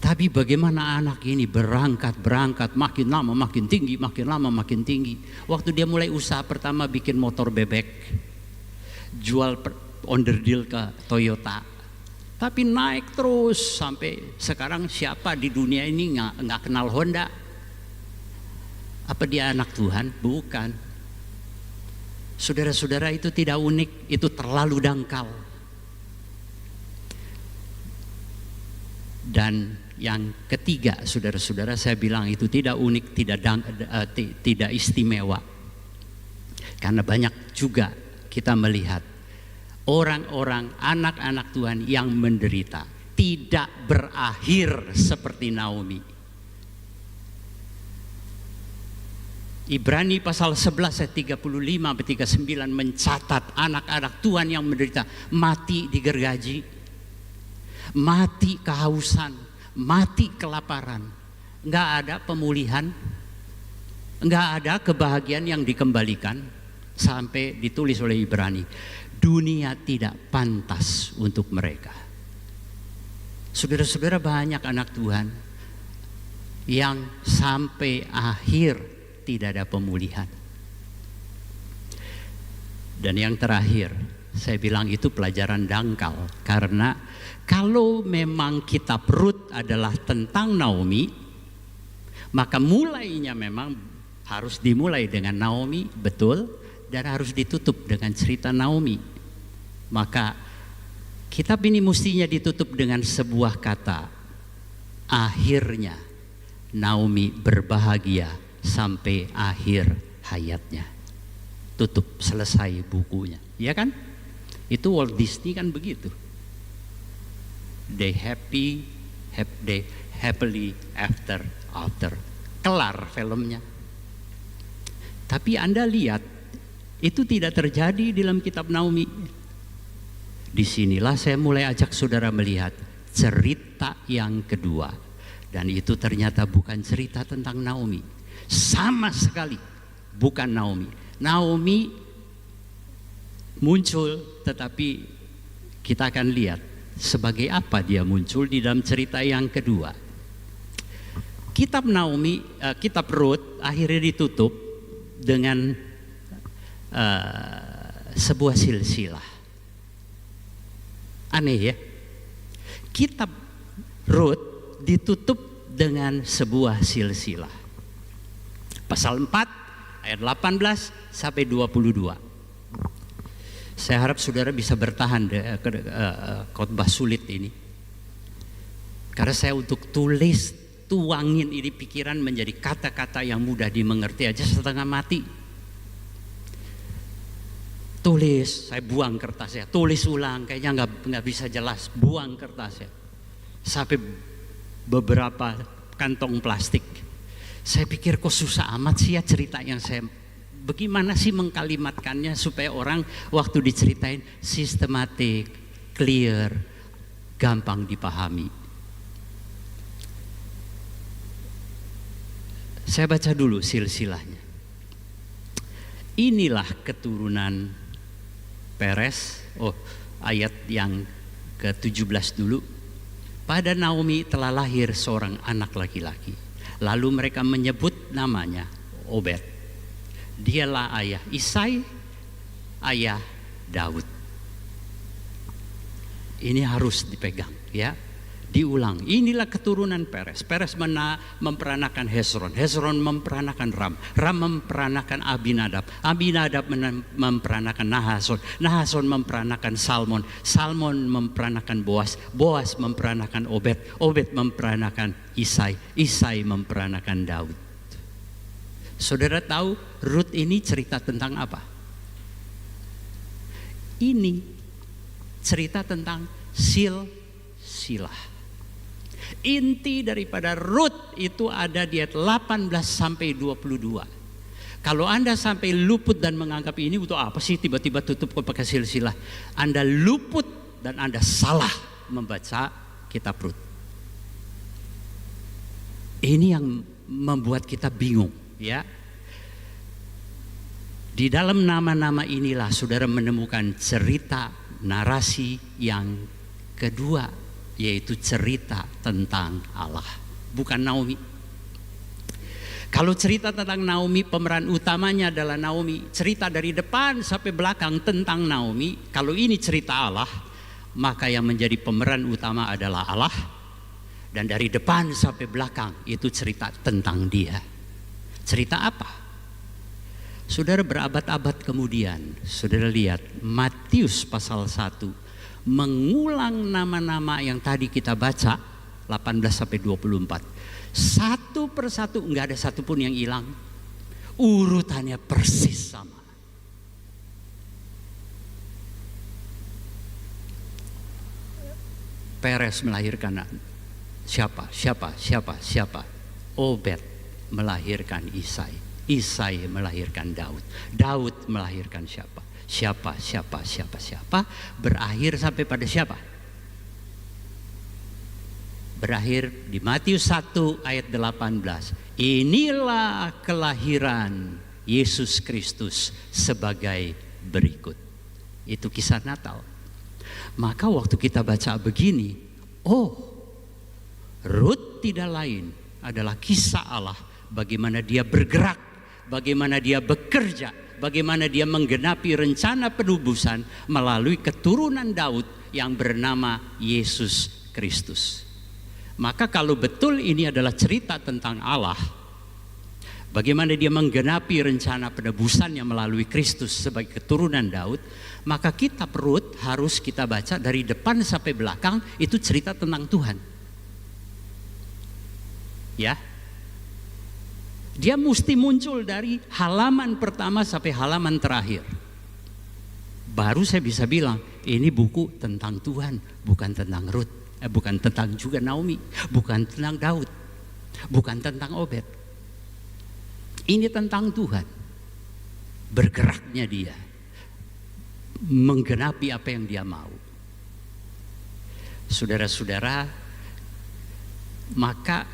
Tapi bagaimana anak ini berangkat, makin lama makin tinggi, makin lama makin tinggi. Waktu dia mulai usaha pertama bikin motor bebek, jual onderdil ke Toyota. Tapi naik terus sampai sekarang siapa di dunia ini nggak kenal Honda? Apa dia anak Tuhan? Bukan. Saudara-saudara, itu tidak unik, itu terlalu dangkal. Dan yang ketiga, saudara-saudara, saya bilang itu tidak unik, tidak istimewa. Karena banyak juga kita melihat orang-orang, anak-anak Tuhan yang menderita tidak berakhir seperti Naomi. Ibrani pasal 11 ayat 35-39 mencatat anak-anak Tuhan yang menderita mati digergaji, mati kehausan, mati kelaparan. Nggak ada pemulihan, nggak ada kebahagiaan yang dikembalikan. Sampai ditulis oleh Ibrani, dunia tidak pantas untuk mereka. Saudara-saudara, banyak anak Tuhan yang sampai akhir tidak ada pemulihan. Dan yang terakhir, saya bilang itu pelajaran dangkal. Karena kalau memang kitab Rut adalah tentang Naomi, maka mulainya memang harus dimulai dengan Naomi, betul, dan harus ditutup dengan cerita Naomi. Maka kitab ini mestinya ditutup dengan sebuah kata, akhirnya Naomi berbahagia sampai akhir hayatnya. Tutup, selesai bukunya, ya kan? Itu Walt Disney kan begitu. They happily after. Kelar filmnya. Tapi Anda lihat, itu tidak terjadi dalam kitab Naomi. Disinilah saya mulai ajak saudara melihat cerita yang kedua. Dan itu ternyata bukan cerita tentang Naomi. Sama sekali bukan Naomi. Naomi muncul, tetapi kita akan lihat sebagai apa dia muncul di dalam cerita yang kedua. Kitab Naomi, kitab Rut akhirnya ditutup dengan sebuah silsilah. Aneh ya, kitab Rut ditutup dengan sebuah silsilah. Pasal 4 ayat 18 sampai 22. Saya harap saudara bisa bertahan khotbah sulit ini, karena saya untuk tuangin ini pikiran menjadi kata-kata yang mudah dimengerti aja setengah mati. Tulis, saya buang kertasnya, tulis ulang, kayaknya nggak bisa jelas, buang kertasnya, sampai beberapa kantong plastik. Saya pikir kok susah amat sih ya cerita yang saya, bagaimana sih mengkalimatkannya supaya orang waktu diceritain sistematik, clear, gampang dipahami. Saya baca dulu silsilahnya. Inilah keturunan Peres, ayat yang ke-17 dulu. Pada Naomi telah lahir seorang anak laki-laki. Lalu mereka menyebut namanya Obed. Dialah ayah Isai, ayah Daud. Ini harus dipegang ya. Diulang, inilah keturunan Peres. Peres memperanakan Hezron, Hezron memperanakan Ram, Ram memperanakan Abinadab, Abinadab memperanakan Nahason, Nahason memperanakan Salmon, Salmon memperanakan Boas, Boas memperanakan Obed, Obed memperanakan Isai, Isai memperanakan Daud. Saudara tahu Rut ini cerita tentang apa? Ini cerita tentang silsilah. Inti daripada Rut itu ada di ayat 18 sampai 22. Kalau Anda sampai luput dan menganggap ini untuk apa sih tiba-tiba tutup pakai silsilah, Anda luput dan Anda salah membaca kitab Rut. Ini yang membuat kita bingung, ya. Di dalam nama-nama inilah saudara menemukan cerita narasi yang kedua, yaitu cerita tentang Allah, bukan Naomi. Kalau cerita tentang Naomi, pemeran utamanya adalah Naomi. Cerita dari depan sampai belakang tentang Naomi. Kalau ini cerita Allah, maka yang menjadi pemeran utama adalah Allah. Dan dari depan sampai belakang itu cerita tentang Dia. Cerita apa? Saudara, berabad-abad kemudian, saudara lihat Matius pasal 1 mengulang nama-nama yang tadi kita baca 18 sampai 24. Satu persatu, enggak ada satupun yang hilang. Urutannya persis sama. Peres melahirkan siapa? Obed melahirkan Isai. Isai melahirkan Daud. Daud melahirkan siapa? Siapa? Berakhir sampai pada siapa? Berakhir di Matius 1 ayat 18. Inilah kelahiran Yesus Kristus sebagai berikut. Itu kisah Natal. Maka waktu kita baca begini, Rut tidak lain adalah kisah Allah, bagaimana Dia bergerak, bagaimana Dia bekerja, bagaimana Dia menggenapi rencana penebusan melalui keturunan Daud yang bernama Yesus Kristus. Maka kalau betul ini adalah cerita tentang Allah, bagaimana Dia menggenapi rencana penebusannya melalui Kristus sebagai keturunan Daud, maka kitab Rut harus kita baca dari depan sampai belakang, itu cerita tentang Tuhan. Ya. Dia mesti muncul dari halaman pertama sampai halaman terakhir. Baru saya bisa bilang, ini buku tentang Tuhan, bukan tentang Rut, bukan tentang juga Naomi, bukan tentang Daud, bukan tentang Obed. Ini tentang Tuhan. Bergeraknya Dia, menggenapi apa yang Dia mau. Saudara-saudara, maka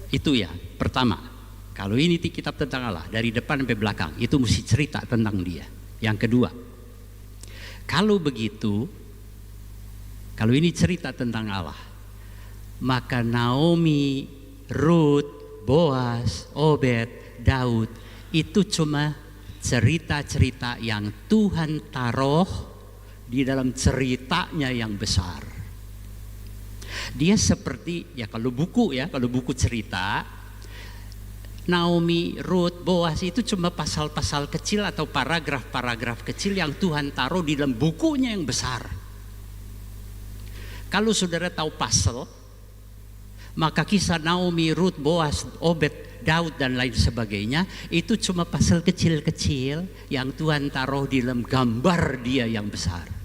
itu ya, pertama. Kalau ini kitab tentang Allah, dari depan sampai belakang, itu mesti cerita tentang Dia. Yang kedua, kalau begitu, kalau ini cerita tentang Allah, maka Naomi, Rut, Boas, Obed, Daud, itu cuma cerita-cerita yang Tuhan taruh di dalam ceritanya yang besar. Dia seperti, ya kalau buku cerita, Naomi, Rut, Boas itu cuma pasal-pasal kecil atau paragraf-paragraf kecil yang Tuhan taruh di dalam bukunya yang besar. Kalau saudara tahu puzzle, maka kisah Naomi, Rut, Boas, Obed, Daud dan lain sebagainya itu cuma puzzle kecil-kecil yang Tuhan taruh di dalam gambar Dia yang besar.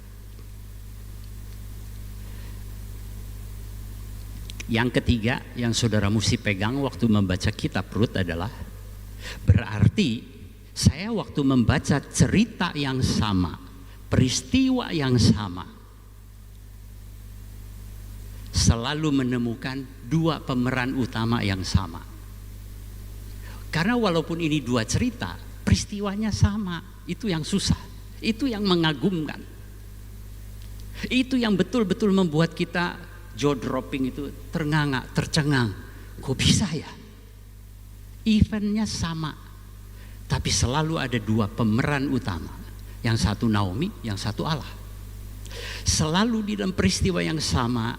Yang ketiga yang saudara mesti pegang waktu membaca kitab Rut adalah, berarti saya waktu membaca cerita yang sama, peristiwa yang sama, selalu menemukan dua pemeran utama yang sama. Karena walaupun ini dua cerita, peristiwanya sama. Itu yang susah, itu yang mengagumkan, itu yang betul-betul membuat kita jaw dropping, itu ternganga, tercengang. Kok bisa ya? Eventnya sama, tapi selalu ada dua pemeran utama. Yang satu Naomi, yang satu Allah. Selalu di dalam peristiwa yang sama,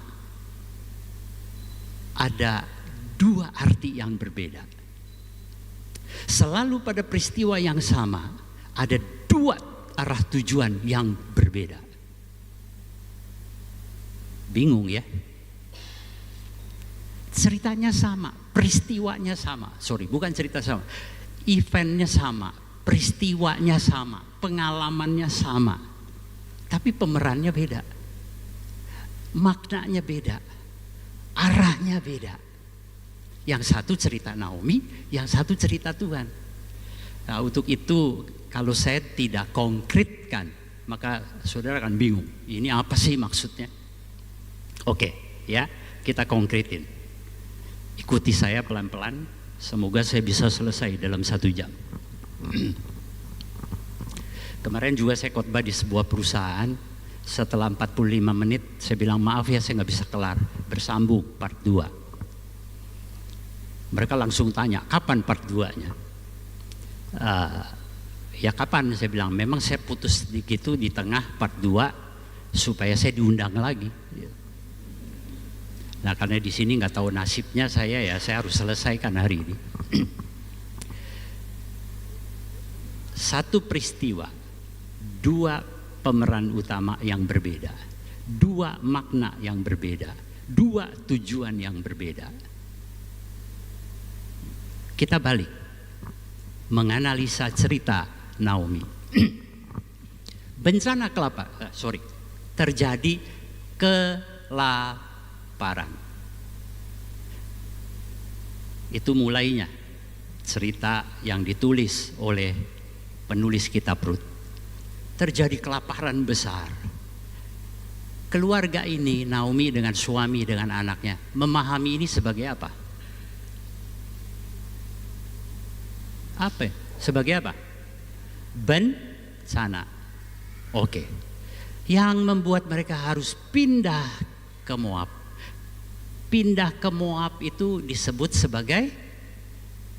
ada dua arti yang berbeda. Selalu pada peristiwa yang sama ada dua arah tujuan yang berbeda. Bingung ya? Ceritanya sama, peristiwanya sama. Sorry, bukan cerita sama. Eventnya sama, peristiwanya sama, pengalamannya sama. Tapi pemerannya beda. Maknanya beda. Arahnya beda. Yang satu cerita Naomi, yang satu cerita Tuhan. Nah, untuk itu kalau saya tidak konkretkan, maka saudara akan bingung. Ini apa sih maksudnya? Oke, ya, kita konkretin. Ikuti saya pelan-pelan. Semoga saya bisa selesai dalam 1 jam. Kemarin juga saya khotbah di sebuah perusahaan. Setelah 45 menit saya bilang maaf ya, saya nggak bisa kelar. Bersambung part 2. Mereka langsung tanya kapan part 2-nya. Ya kapan, saya bilang memang saya putus sedikit di tengah part 2 supaya saya diundang lagi. Nah karena di sini nggak tahu nasibnya saya harus selesaikan hari ini. Satu peristiwa, dua pemeran utama yang berbeda, dua makna yang berbeda, dua tujuan yang berbeda. Kita balik menganalisa cerita Naomi. Bencana terjadi kelaparan. Itu mulainya cerita yang ditulis oleh penulis kitab Rut. Terjadi kelaparan besar. Keluarga ini, Naomi dengan suami dengan anaknya, memahami ini sebagai apa? Sebagai apa? Bencana. Oke. Yang membuat mereka harus pindah ke Moab. Pindah ke Moab itu disebut sebagai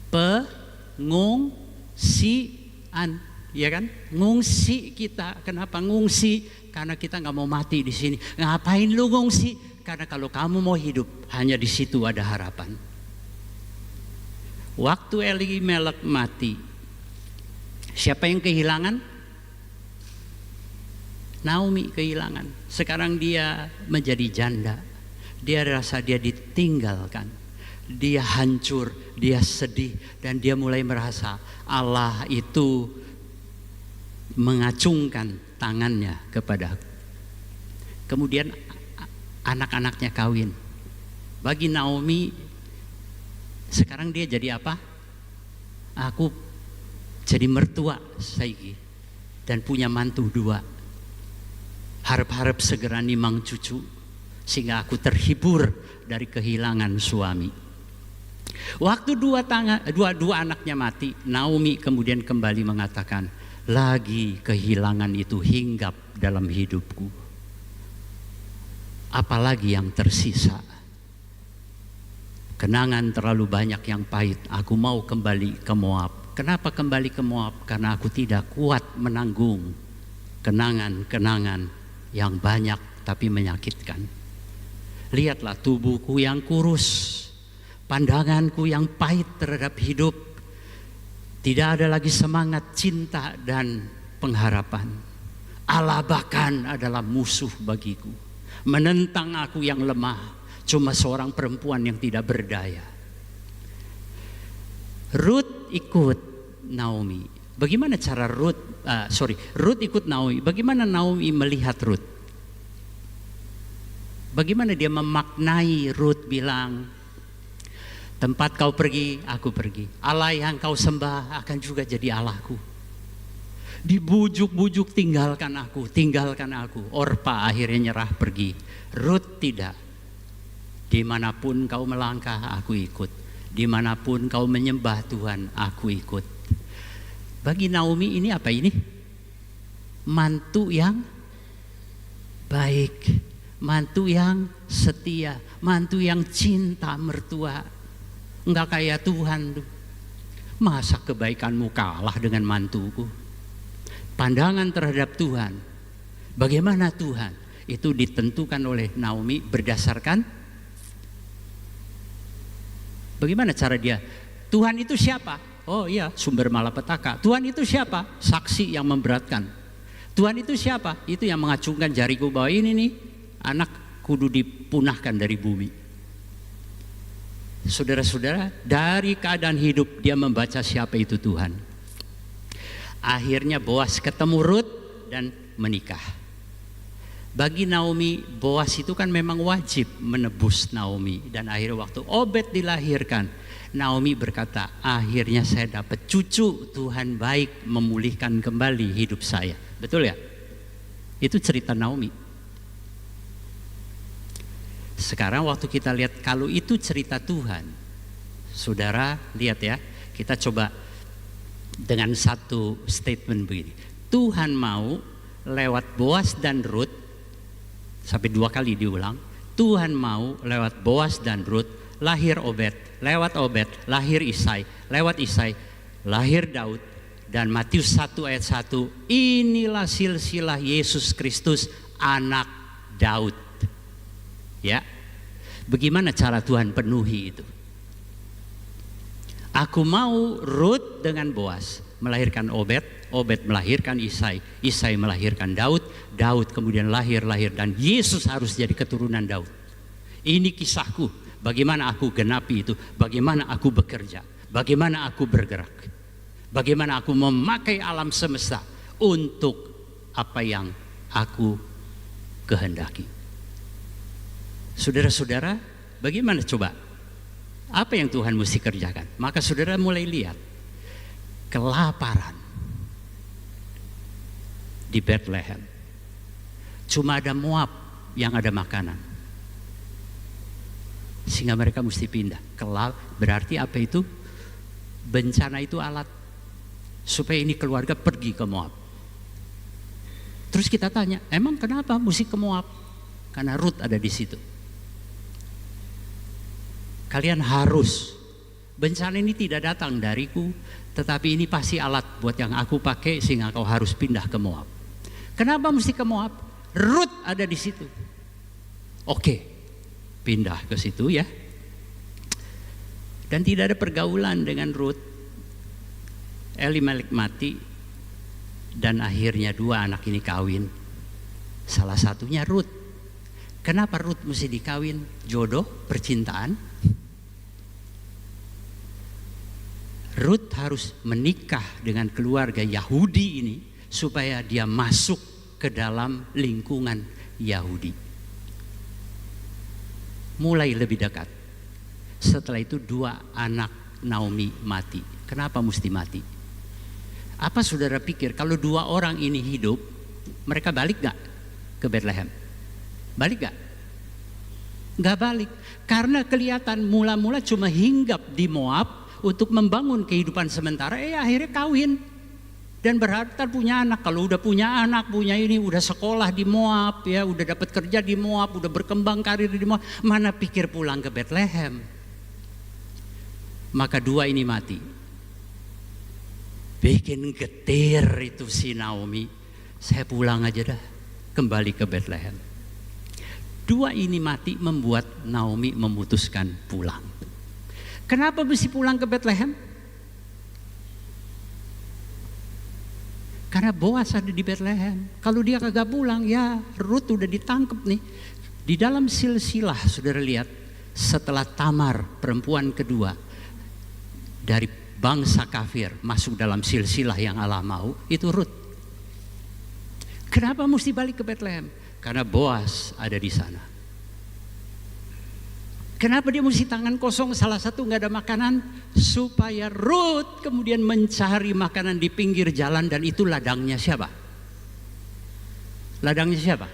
pengungsian, ya kan? Ngungsi kita. Kenapa ngungsi? Karena kita nggak mau mati di sini. Ngapain lu ngungsi? Karena kalau kamu mau hidup, hanya di situ ada harapan. Waktu Elimelek mati, siapa yang kehilangan? Naomi kehilangan. Sekarang dia menjadi janda. Dia rasa dia ditinggalkan. Dia hancur, dia sedih, dan dia mulai merasa Allah itu mengacungkan tangannya kepada. Kemudian anak-anaknya kawin. Bagi Naomi sekarang dia jadi apa? Aku jadi mertua saiki dan punya mantu 2. Harap-harap segera nimang cucu sehingga aku terhibur dari kehilangan suami. Waktu dua anaknya mati, Naomi kemudian kembali mengatakan, lagi kehilangan itu hinggap dalam hidupku. Apalagi yang tersisa? Kenangan terlalu banyak yang pahit. Aku mau kembali ke Moab. Kenapa kembali ke Moab? Karena aku tidak kuat menanggung kenangan-kenangan yang banyak tapi menyakitkan. Lihatlah tubuhku yang kurus, pandanganku yang pahit terhadap hidup. Tidak ada lagi semangat cinta dan pengharapan. Allah bahkan adalah musuh bagiku. Menentang aku yang lemah. Cuma seorang perempuan yang tidak berdaya. Rut ikut Naomi. Bagaimana cara Rut ikut Naomi. Bagaimana Naomi melihat Rut? Bagaimana dia memaknai Rut bilang, tempat kau pergi, aku pergi. Allah yang kau sembah akan juga jadi Allahku. Dibujuk-bujuk tinggalkan aku. Orpa akhirnya nyerah pergi. Rut tidak. Dimanapun kau melangkah, aku ikut. Dimanapun kau menyembah Tuhan, aku ikut. Bagi Naomi ini apa ini? Mantu yang baik, mantu yang setia, mantu yang cinta mertua. Enggak kayak Tuhan tuh. Masa kebaikanmu kalah dengan mantuku? Pandangan terhadap Tuhan, bagaimana Tuhan? Itu ditentukan oleh Naomi berdasarkan Bagaimana cara dia? Tuhan itu siapa? Oh iya, sumber malapetaka. Tuhan itu siapa? Saksi yang memberatkan. Tuhan itu siapa? Itu yang mengacungkan jariku bahwa ini nih anak kudu dipunahkan dari bumi. Saudara-saudara, dari keadaan hidup dia membaca siapa itu Tuhan. Akhirnya Boas ketemu Rut dan menikah. Bagi Naomi, Boas itu kan memang wajib menebus Naomi. Dan akhirnya waktu Obed dilahirkan, Naomi berkata, akhirnya saya dapat cucu, Tuhan baik memulihkan kembali hidup saya. Betul ya? Itu cerita Naomi. Sekarang waktu kita lihat kalau itu cerita Tuhan, saudara lihat ya, kita coba dengan satu statement begini. Tuhan mau lewat Boas dan Rut, sampai 2 kali diulang, Tuhan mau lewat Boas dan Rut lahir Obed, lewat Obed lahir Isai, lewat Isai lahir Daud. Dan Matius 1 ayat 1, inilah silsilah Yesus Kristus anak Daud. Ya, bagaimana cara Tuhan penuhi itu? Aku mau Rut dengan Boas melahirkan Obed, Obed melahirkan Isai, Isai melahirkan Daud, Daud kemudian lahir dan Yesus harus jadi keturunan Daud. Ini kisahku, bagaimana aku genapi itu, bagaimana aku bekerja, bagaimana aku bergerak, bagaimana aku memakai alam semesta untuk apa yang aku kehendaki. Saudara-saudara, bagaimana coba? Apa yang Tuhan mesti kerjakan? Maka saudara mulai lihat kelaparan di Bethlehem. Cuma ada Moab yang ada makanan, sehingga mereka mesti pindah. Berarti apa itu? Bencana itu alat supaya ini keluarga pergi ke Moab. Terus kita tanya, emang kenapa mesti ke Moab? Karena Rut ada di situ. Kalian harus, bencana ini tidak datang dariku, tetapi ini pasti alat buat yang aku pakai sehingga kau harus pindah ke Moab. Kenapa mesti ke Moab? Rut ada di situ. Oke, pindah ke situ ya. Dan tidak ada pergaulan dengan Rut. Elimelek mati dan akhirnya 2 anak ini kawin. Salah satunya Rut. Kenapa Rut mesti dikawin? Jodoh, percintaan. Rut harus menikah dengan keluarga Yahudi ini supaya dia masuk ke dalam lingkungan Yahudi. Mulai lebih dekat. Setelah itu 2 anak Naomi mati. Kenapa mesti mati? Apa saudara pikir kalau 2 orang ini hidup, mereka balik gak ke Bethlehem? Balik gak? Gak balik. Karena kelihatan mula-mula cuma hinggap di Moab untuk membangun kehidupan sementara, akhirnya kawin dan berharap punya anak. Kalau udah punya anak, punya ini, udah sekolah di Moab ya, udah dapat kerja di Moab, udah berkembang karir di Moab, mana pikir pulang ke Bethlehem. Maka 2 ini mati. Bikin getir itu si Naomi. Saya pulang aja dah, kembali ke Bethlehem. 2 ini mati membuat Naomi memutuskan pulang. Kenapa mesti pulang ke Bethlehem? Karena Boas ada di Bethlehem. Kalau dia kagak pulang, ya Rut udah ditangkap nih. Di dalam silsilah, saudara lihat, setelah Tamar, perempuan kedua dari bangsa kafir masuk dalam silsilah yang Allah mau, itu Rut. Kenapa mesti balik ke Bethlehem? Karena Boas ada di sana. Kenapa dia mesti tangan kosong? Salah satu nggak ada makanan, supaya Rut kemudian mencari makanan di pinggir jalan, dan itu ladangnya siapa? Ladangnya siapa?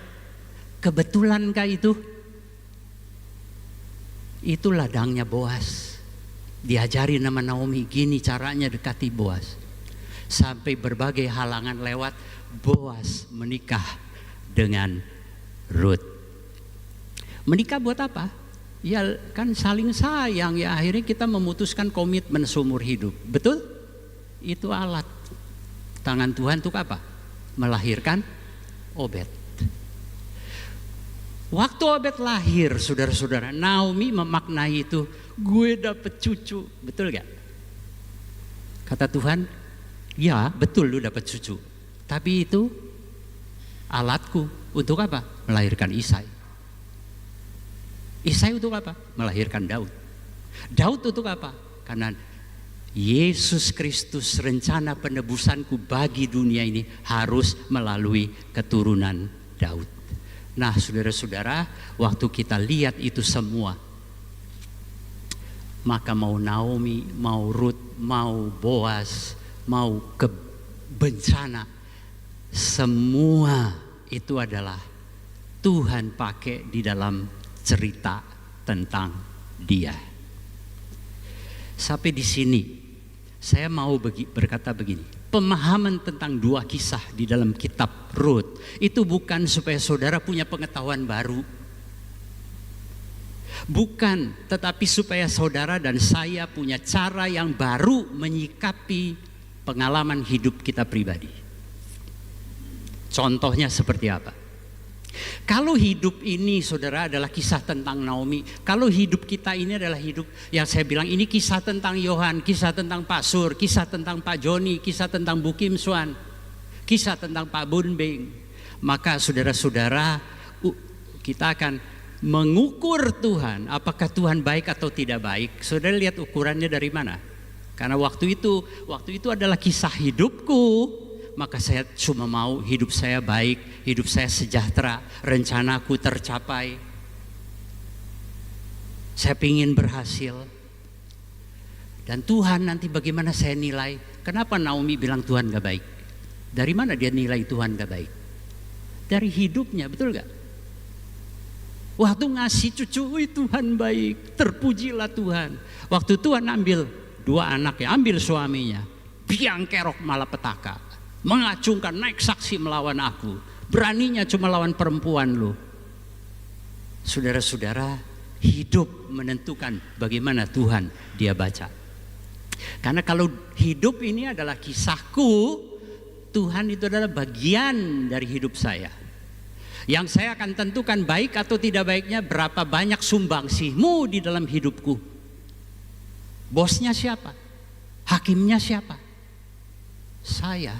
Kebetulankah itu? Itu ladangnya Boas. Diajari nama Naomi, gini caranya dekati Boas. Sampai berbagai halangan lewat, Boas menikah dengan Rut. Menikah buat apa? Ya kan saling sayang ya, akhirnya kita memutuskan komitmen seumur hidup. Betul? Itu alat tangan Tuhan untuk apa? Melahirkan Obed. Waktu Obed lahir, saudara-saudara, Naomi memaknai itu, gue dapat cucu. Betul gak? Kata Tuhan, ya betul lu dapat cucu. Tapi itu alatku untuk apa? Melahirkan Isai. Isai untuk apa? Melahirkan Daud. Daud untuk apa? Karena Yesus Kristus, rencana penebusanku bagi dunia ini harus melalui keturunan Daud. Nah, saudara-saudara, waktu kita lihat itu semua, maka mau Naomi, mau Rut, mau Boaz, mau bencana, semua itu adalah Tuhan pakai di dalam cerita tentang dia. Sampai di sini saya mau berkata begini, pemahaman tentang dua kisah di dalam kitab Rut itu bukan supaya saudara punya pengetahuan baru, bukan, tetapi supaya saudara dan saya punya cara yang baru menyikapi pengalaman hidup kita pribadi. Contohnya seperti apa? Kalau hidup ini, saudara, adalah kisah tentang Naomi, kalau hidup kita ini adalah hidup yang saya bilang ini kisah tentang Yohan, kisah tentang Pak Sur, kisah tentang Pak Joni, kisah tentang Bu Kim Suan, kisah tentang Pak Bun Beng, maka saudara-saudara, kita akan mengukur Tuhan, apakah Tuhan baik atau tidak baik. Saudara lihat ukurannya dari mana? Karena waktu itu adalah kisah hidupku, maka saya cuma mau hidup saya baik, hidup saya sejahtera, rencanaku tercapai. Saya ingin berhasil. Dan Tuhan nanti bagaimana saya nilai? Kenapa Naomi bilang Tuhan gak baik? Dari mana dia nilai Tuhan gak baik? Dari hidupnya, betul gak? Waktu ngasih cucu, Tuhan baik, terpujilah Tuhan. Waktu Tuhan ambil dua anaknya, ambil suaminya, biang kerok malapetaka, mengacungkan, naik saksi melawan aku, beraninya cuma lawan perempuan lu. Saudara-saudara, hidup menentukan bagaimana Tuhan dia baca. Karena kalau hidup ini adalah kisahku, Tuhan itu adalah bagian dari hidup saya. Yang saya akan tentukan baik atau tidak baiknya, berapa banyak sumbangsihmu di dalam hidupku. Bosnya siapa? Hakimnya siapa? Saya.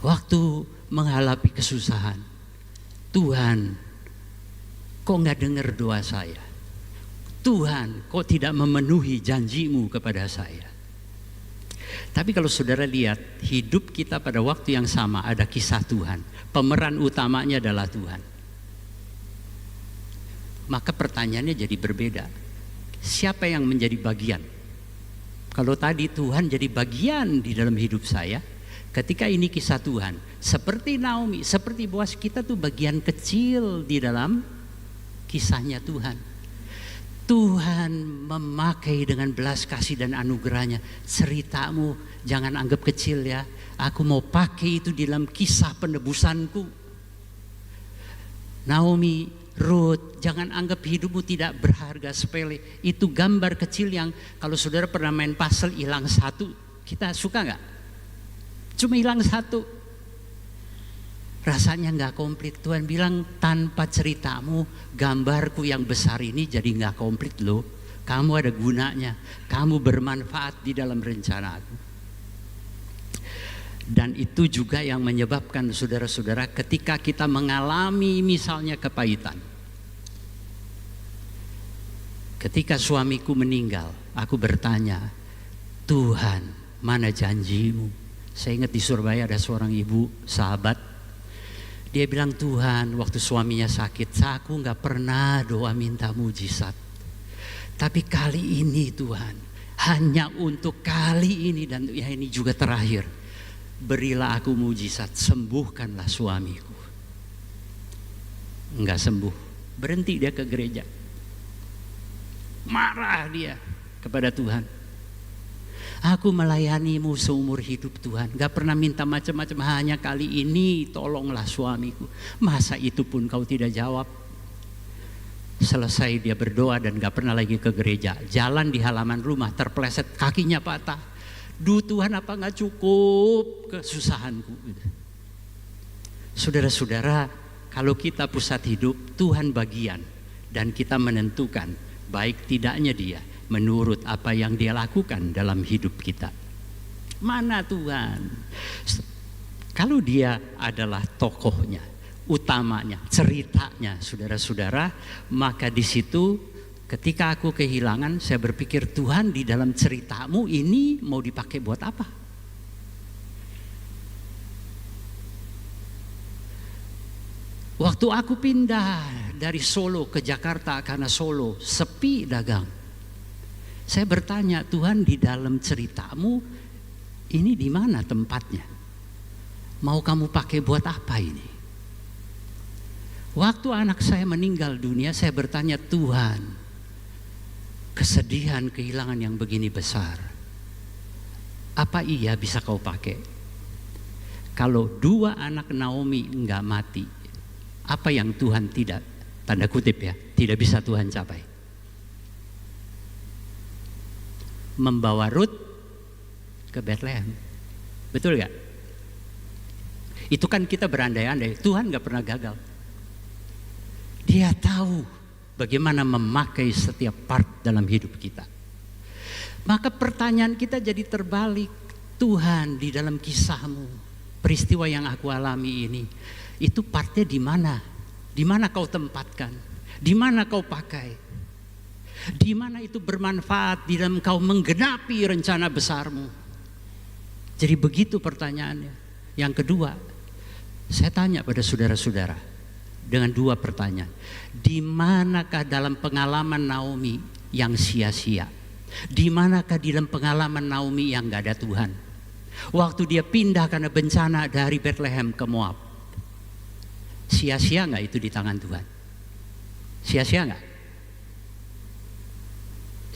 Waktu menghadapi kesusahan, Tuhan, kok gak dengar doa saya? Tuhan, kok tidak memenuhi janjimu kepada saya? Tapi kalau saudara lihat hidup kita pada waktu yang sama, ada kisah Tuhan, pemeran utamanya adalah Tuhan. Maka pertanyaannya jadi berbeda. Siapa yang menjadi bagian? Kalau tadi Tuhan jadi bagian di dalam hidup saya, ketika ini kisah Tuhan, seperti Naomi, seperti Boaz, kita tuh bagian kecil di dalam kisahnya Tuhan. Tuhan memakai dengan belas kasih dan anugerahnya. Ceritamu jangan anggap kecil ya. Aku mau pakai itu di dalam kisah penebusanku. Naomi, Ruth, jangan anggap hidupmu tidak berharga, sepele. Itu gambar kecil yang kalau saudara pernah main puzzle hilang satu, kita suka gak? Cuma hilang satu, rasanya gak komplit. Tuhan bilang tanpa ceritamu, gambarku yang besar ini jadi gak komplit loh. Kamu ada gunanya, kamu bermanfaat di dalam rencanaku. Dan itu juga yang menyebabkan saudara-saudara ketika kita mengalami misalnya kepahitan. Ketika suamiku meninggal, aku bertanya, Tuhan, mana janjimu? Saya ingat di Surabaya ada seorang ibu sahabat. Dia bilang, Tuhan, waktu suaminya sakit, aku gak pernah doa minta mujizat. Tapi kali ini Tuhan, hanya untuk kali ini dan ya ini juga terakhir, berilah aku mujizat, sembuhkanlah suamiku. Enggak sembuh, berhenti dia ke gereja. Marah dia kepada Tuhan. Aku melayanimu seumur hidup Tuhan, gak pernah minta macam-macam, hanya kali ini tolonglah suamiku. Masa itu pun kau tidak jawab? Selesai dia berdoa dan gak pernah lagi ke gereja. Jalan di halaman rumah terpeleset, kakinya patah. Duh Tuhan, apa gak cukup kesusahanku? Saudara-saudara, kalau kita pusat hidup, Tuhan bagian. Dan kita menentukan baik tidaknya dia menurut apa yang dia lakukan dalam hidup kita. Mana Tuhan? Kalau dia adalah tokohnya, utamanya, ceritanya, saudara-saudara, maka di situ ketika aku kehilangan, saya berpikir, Tuhan, di dalam ceritamu ini mau dipakai buat apa? Waktu aku pindah dari Solo ke Jakarta, karena Solo sepi dagang, saya bertanya, Tuhan, di dalam ceritamu ini di mana tempatnya? Mau kamu pakai buat apa ini? Waktu anak saya meninggal dunia, saya bertanya, Tuhan, kesedihan kehilangan yang begini besar, apa iya bisa kau pakai? Kalau 2 anak Naomi enggak mati, apa yang Tuhan tidak, tanda kutip ya, tidak bisa Tuhan capai? Membawa Ruth ke Bethlehem. Betul gak? Itu kan kita berandai-andai, Tuhan gak pernah gagal. Dia tahu bagaimana memakai setiap part dalam hidup kita. Maka pertanyaan kita jadi terbalik. Tuhan, di dalam kisahmu, peristiwa yang aku alami ini, itu partnya di mana? Di mana kau tempatkan? Di mana kau pakai? Di mana itu bermanfaat di dalam kau menggenapi rencana besarmu? Jadi begitu pertanyaannya. Yang kedua, saya tanya pada saudara-saudara dengan 2 pertanyaan. Di manakah dalam pengalaman Naomi yang sia-sia? Di manakah di dalam pengalaman Naomi yang gak ada Tuhan? Waktu dia pindah karena bencana dari Bethlehem ke Moab, sia-sia gak itu di tangan Tuhan? Sia-sia gak?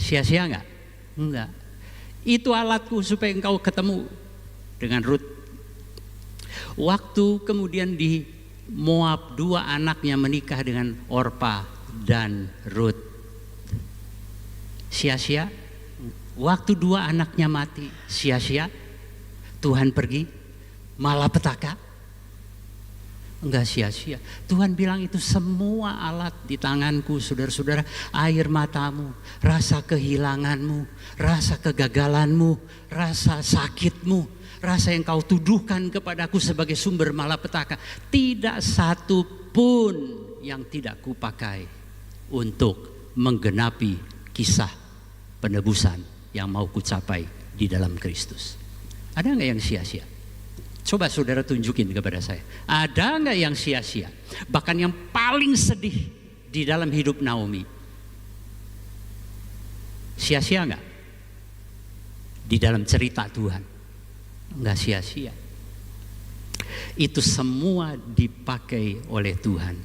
Sia-sia gak? Enggak. Itu alatku supaya engkau ketemu dengan Ruth. Waktu kemudian di Moab 2 anaknya menikah dengan Orpa dan Ruth, sia-sia. Waktu 2 anaknya mati, sia-sia. Tuhan pergi, malapetaka. Enggak sia-sia. Tuhan bilang itu semua alat di tanganku, saudara-saudara. Air matamu, rasa kehilanganmu, rasa kegagalanmu, rasa sakitmu, rasa yang kau tuduhkan kepadaku sebagai sumber malapetaka, tidak satu pun yang tidak kupakai untuk menggenapi kisah penebusan yang mau kucapai di dalam Kristus. Ada nggak yang sia-sia? Coba saudara tunjukin kepada saya. Ada nggak yang sia-sia? Bahkan yang paling sedih di dalam hidup Naomi, sia-sia nggak? Di dalam cerita Tuhan, nggak sia-sia. Itu semua dipakai oleh Tuhan.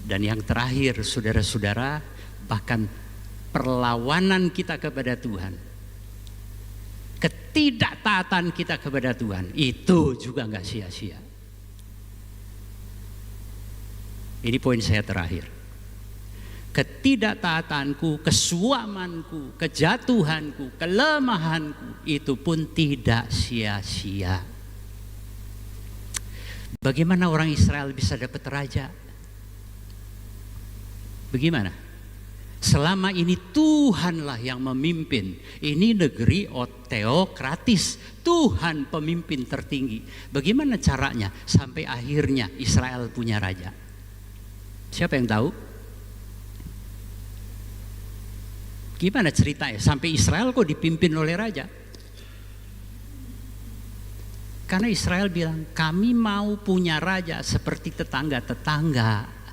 Dan yang terakhir, saudara-saudara, bahkan perlawanan kita kepada Tuhan, ketidaktaatan kita kepada Tuhan, itu juga nggak sia-sia. Ini poin saya terakhir. Ketidaktaatanku, kesuamanku, kejatuhanku, kelemahanku, itu pun tidak sia-sia. Bagaimana orang Israel bisa dapat raja? Bagaimana? Selama ini Tuhanlah yang memimpin. Ini negeri teokratis. Tuhan pemimpin tertinggi. Bagaimana caranya sampai akhirnya Israel punya raja? Siapa yang tahu? Gimana ceritanya sampai Israel kok dipimpin oleh raja? Karena Israel bilang, kami mau punya raja seperti tetangga-tetangga.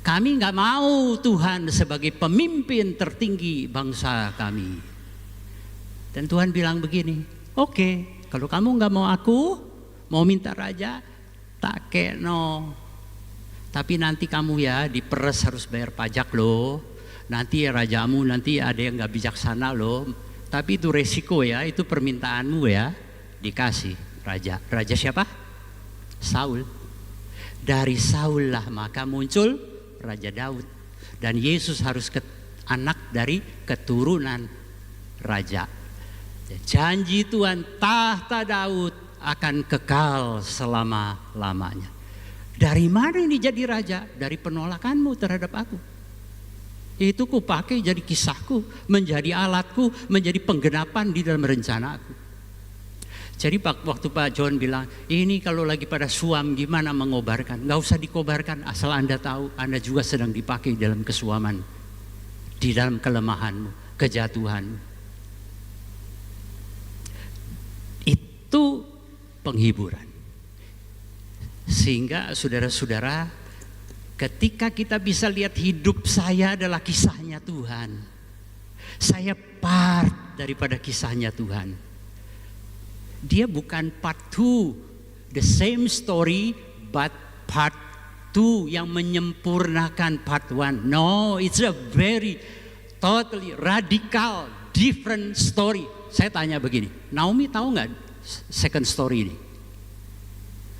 Kami nggak mau Tuhan sebagai pemimpin tertinggi bangsa kami. Dan Tuhan bilang begini, oke, kalau kamu nggak mau aku, mau minta raja, tak keno. Tapi nanti kamu ya diperes harus bayar pajak loh. Nanti ya rajamu nanti ada yang nggak bijaksana loh. Tapi itu resiko ya, itu permintaanmu ya, dikasih raja. Raja siapa? Saul. Dari Saul lah maka muncul Raja Daud, dan Yesus harus anak dari keturunan raja. Janji Tuhan tahta Daud akan kekal selama-lamanya. Dari mana ini jadi raja? Dari penolakanmu terhadap aku. Itu ku pakai jadi kisahku, menjadi alatku, menjadi penggenapan di dalam rencana aku. Jadi waktu Pak John bilang, ini kalau lagi pada suam gimana mengobarkan? Gak usah dikobarkan, asal Anda tahu Anda juga sedang dipakai dalam kesuaman, di dalam kelemahanmu, kejatuhanmu. Itu penghiburan. Sehingga saudara-saudara, ketika kita bisa lihat hidup saya adalah kisahnya Tuhan, saya part daripada kisahnya Tuhan. Dia bukan part 2, the same story but part 2 yang menyempurnakan part 1. No, it's a very totally radical different story. Saya tanya begini, Naomi tahu nggak second story ini?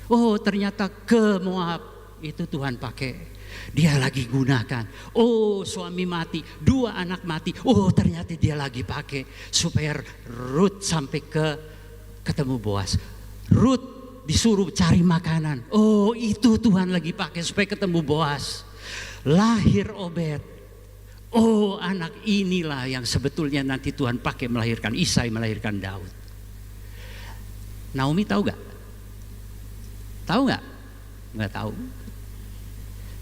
Oh, ternyata ke Moab itu Tuhan pakai. Dia lagi gunakan. Oh, suami mati, 2 anak mati. Oh, ternyata dia lagi pakai supaya Ruth sampai ketemu Boas. Ruth disuruh cari makanan. Oh, itu Tuhan lagi pakai supaya ketemu Boas. Lahir Obed. Oh, anak inilah yang sebetulnya nanti Tuhan pakai melahirkan Isai, melahirkan Daud. Naomi tahu gak? Tahu gak? Nggak tahu.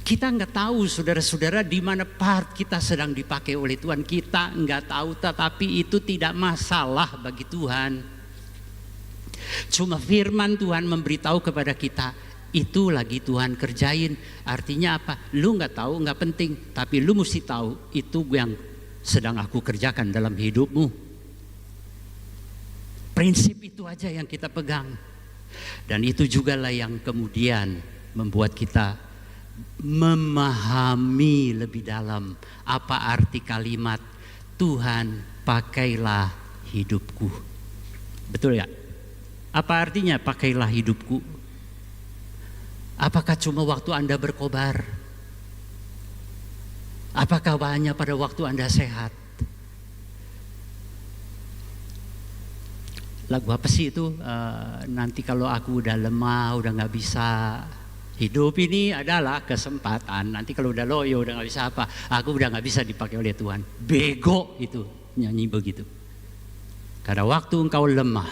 Kita nggak tahu saudara-saudara di mana part kita sedang dipakai oleh Tuhan. Kita nggak tahu, tetapi itu tidak masalah bagi Tuhan. Cuma firman Tuhan memberitahu kepada kita, itu lagi Tuhan kerjain. Artinya apa? Lu nggak tahu nggak penting, tapi lu mesti tahu itu yang sedang aku kerjakan dalam hidupmu. Prinsip itu aja yang kita pegang. Dan itu juga lah yang kemudian membuat kita memahami lebih dalam apa arti kalimat Tuhan pakailah hidupku. Betul ya? Apa artinya pakailah hidupku? Apakah cuma waktu Anda berkobar? Apakah hanya pada waktu Anda sehat? Lagu apa sih itu? Nanti kalau aku udah lemah, udah gak bisa. Hidup ini adalah kesempatan. Nanti kalau udah loyo, udah gak bisa apa, aku udah gak bisa dipakai oleh Tuhan. Bego itu, nyanyi begitu. Karena waktu engkau lemah,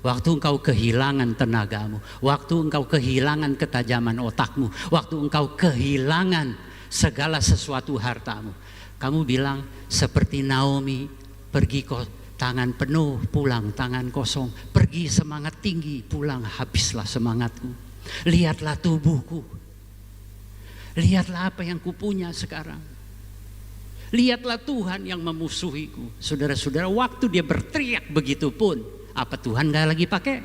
waktu engkau kehilangan tenagamu, waktu engkau kehilangan ketajaman otakmu, waktu engkau kehilangan segala sesuatu hartamu, kamu bilang seperti Naomi, pergi kok tangan penuh, pulang tangan kosong. Pergi semangat tinggi, pulang habislah semangatku. Lihatlah tubuhku, lihatlah apa yang kupunya sekarang. Lihatlah Tuhan yang memusuhiku. Saudara-saudara, waktu dia berteriak begitu pun, apa Tuhan gak lagi pakai?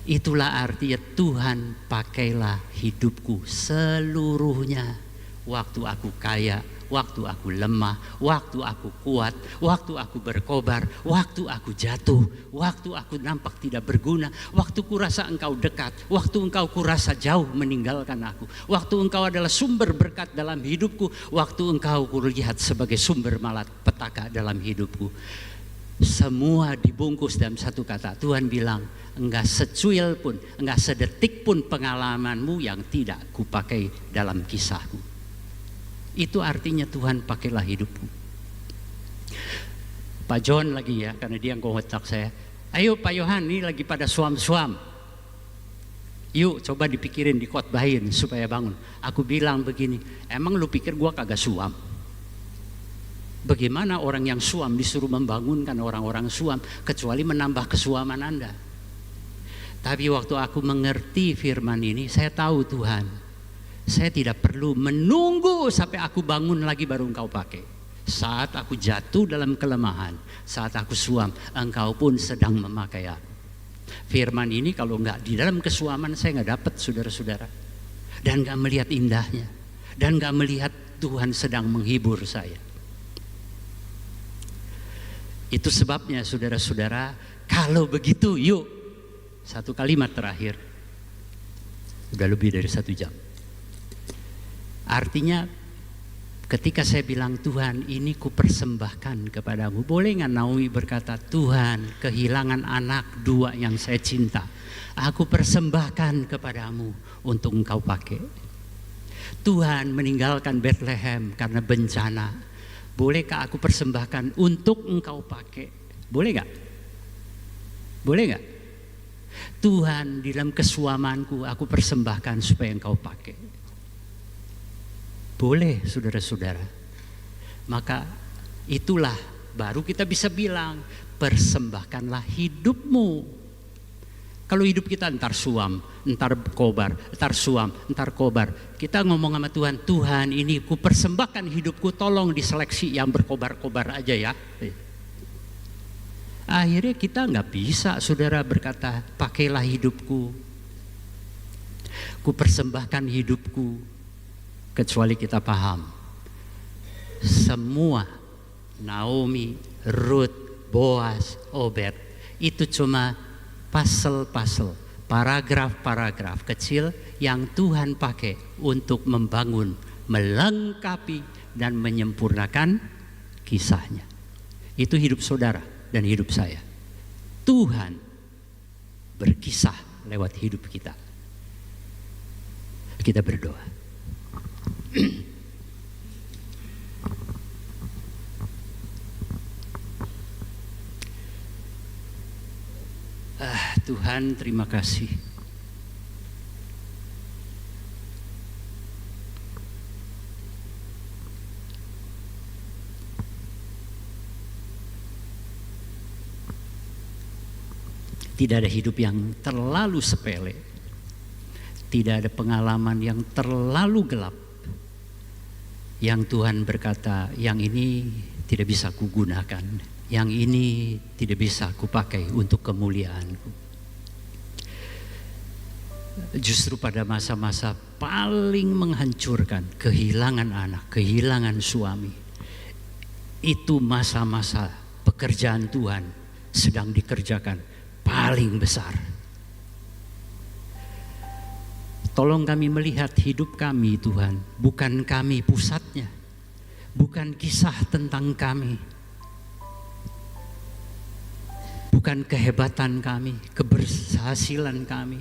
Itulah artinya Tuhan pakailah hidupku seluruhnya. Waktu aku kaya, waktu aku lemah, waktu aku kuat, waktu aku berkobar, waktu aku jatuh, waktu aku nampak tidak berguna, waktu kurasa engkau dekat, waktu engkau kurasa jauh meninggalkan aku, waktu engkau adalah sumber berkat dalam hidupku, waktu engkau kulihat sebagai sumber malapetaka dalam hidupku. Semua dibungkus dalam satu kata. Tuhan bilang, enggak secuil pun, enggak sedetik pun pengalamanmu yang tidak kupakai dalam kisahku. Itu artinya Tuhan pakailah hidupku. Pak John lagi ya, karena dia yang kontak saya. Ayo Pak Yohan, ini lagi pada suam-suam. Yuk coba dipikirin, dikotbahin supaya bangun. Aku bilang begini, emang lu pikir gua kagak suam? Bagaimana orang yang suam disuruh membangunkan orang-orang suam, kecuali menambah kesuaman Anda. Tapi waktu aku mengerti firman ini, saya tahu Tuhan, saya tidak perlu menunggu sampai aku bangun lagi baru engkau pakai. Saat aku jatuh dalam kelemahan, saat aku suam, engkau pun sedang memakai aku. Firman ini kalau enggak di dalam kesuaman saya enggak dapat, saudara-saudara. Dan enggak melihat indahnya. Dan enggak melihat Tuhan sedang menghibur saya. Itu sebabnya saudara-saudara, kalau begitu yuk, satu kalimat terakhir. Udah lebih dari 1 jam. Artinya Ketika saya bilang, Tuhan ini ku persembahkan kepadamu. Boleh nggak Naomi berkata, Tuhan kehilangan anak 2 yang saya cinta. Aku persembahkan kepadamu untuk engkau pakai. Tuhan meninggalkan Bethlehem karena bencana. Bolehkah aku persembahkan untuk engkau pakai? Boleh nggak? Boleh nggak? Tuhan di dalam kesuamanku aku persembahkan supaya engkau pakai. Boleh saudara-saudara. Maka itulah baru kita bisa bilang, persembahkanlah hidupmu. Kalau hidup kita entar suam, entar kobar, entar suam, entar kobar. Kita ngomong sama Tuhan, Tuhan ini ku persembahkan hidupku, tolong diseleksi yang berkobar-kobar aja ya. Akhirnya kita nggak bisa saudara berkata, pakailah hidupku. Ku persembahkan hidupku. Kecuali kita paham, semua Naomi, Ruth, Boaz, Obed itu cuma puzzle-puzzle, paragraf-paragraf kecil yang Tuhan pakai untuk membangun, melengkapi dan menyempurnakan kisahnya. Itu hidup saudara dan hidup saya. Tuhan berkisah lewat hidup kita. Kita berdoa. Tuhan, terima kasih. Tidak ada hidup yang terlalu sepele. Tidak ada pengalaman yang terlalu gelap. Yang Tuhan berkata, yang ini tidak bisa kugunakan, yang ini tidak bisa kupakai untuk kemuliaanku. Justru pada masa-masa paling menghancurkan, kehilangan anak, kehilangan suami, itu masa-masa pekerjaan Tuhan sedang dikerjakan paling besar. Tolong kami melihat hidup kami Tuhan, bukan kami pusatnya, bukan kisah tentang kami, bukan kehebatan kami, keberhasilan kami,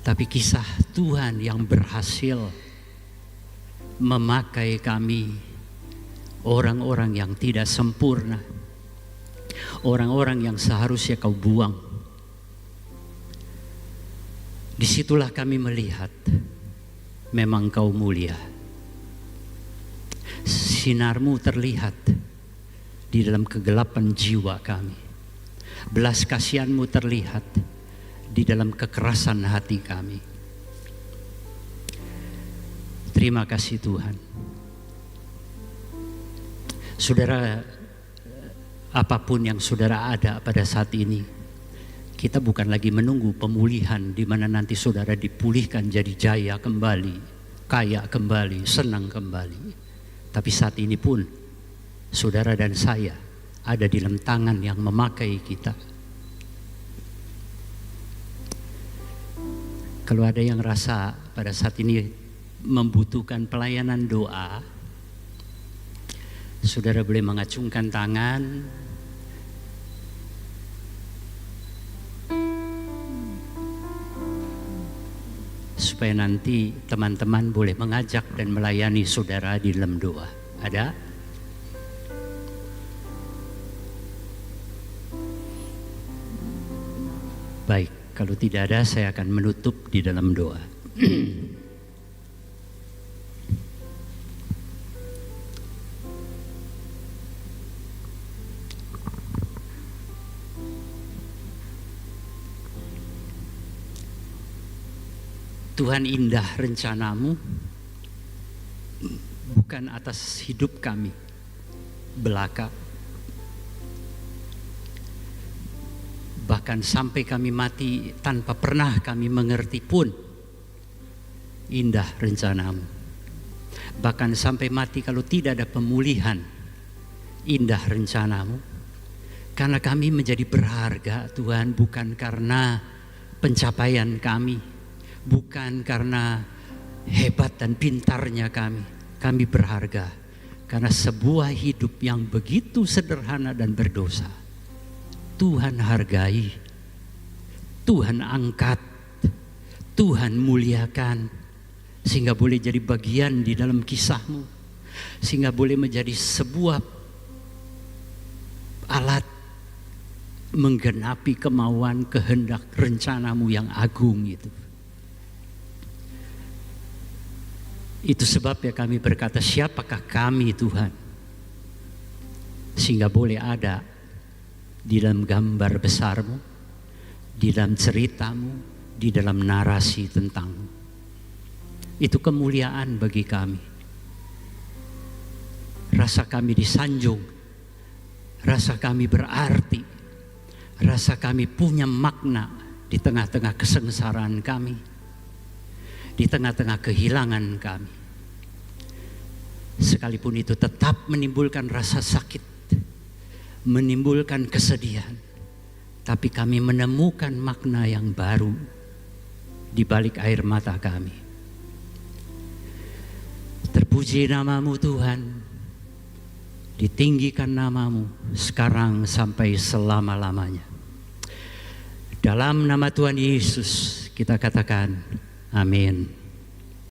tapi kisah Tuhan yang berhasil memakai kami, orang-orang yang tidak sempurna, orang-orang yang seharusnya kau buang. Disitulah kami melihat memang kau mulia. Sinarmu terlihat di dalam kegelapan jiwa kami. Belas kasihanmu terlihat di dalam kekerasan hati kami. Terima kasih Tuhan. Saudara, apapun yang saudara ada pada saat ini, kita bukan lagi menunggu pemulihan di mana nanti saudara dipulihkan jadi jaya kembali, kaya kembali, senang kembali. Tapi saat ini pun saudara dan saya ada di dalam tangan yang memakai kita. Kalau ada yang rasa pada saat ini membutuhkan pelayanan doa, saudara boleh mengacungkan tangan. Supaya nanti teman-teman boleh mengajak dan melayani saudara di dalam doa. Ada? Baik, kalau tidak ada saya akan menutup di dalam doa. Tuhan, indah rencanamu bukan atas hidup kami belaka, bahkan sampai kami mati tanpa pernah kami mengerti pun indah rencanamu. Bahkan sampai mati kalau tidak ada pemulihan, indah rencanamu. Karena kami menjadi berharga Tuhan bukan karena pencapaian kami, bukan karena hebat dan pintarnya kami. kami berharga karena sebuah hidup yang begitu sederhana dan berdosa Tuhan hargai, Tuhan angkat, Tuhan muliakan, sehingga boleh jadi bagian di dalam kisah-Mu, sehingga boleh menjadi sebuah alat menggenapi kemauan, kehendak, rencana-Mu yang agung itu. Itu sebabnya kami berkata, siapakah kami Tuhan, sehingga boleh ada di dalam gambar besar-Mu, di dalam cerita-Mu, di dalam narasi tentang-Mu. Itu kemuliaan bagi kami. Rasa kami disanjung, rasa kami berarti, rasa kami punya makna di tengah-tengah kesengsaraan kami, di tengah-tengah kehilangan kami. Sekalipun itu tetap menimbulkan rasa sakit, menimbulkan kesedihan, tapi kami menemukan makna yang baru di balik air mata kami. Terpuji nama-Mu Tuhan, ditinggikan nama-Mu sekarang sampai selama-lamanya. Dalam nama Tuhan Yesus kita katakan amin.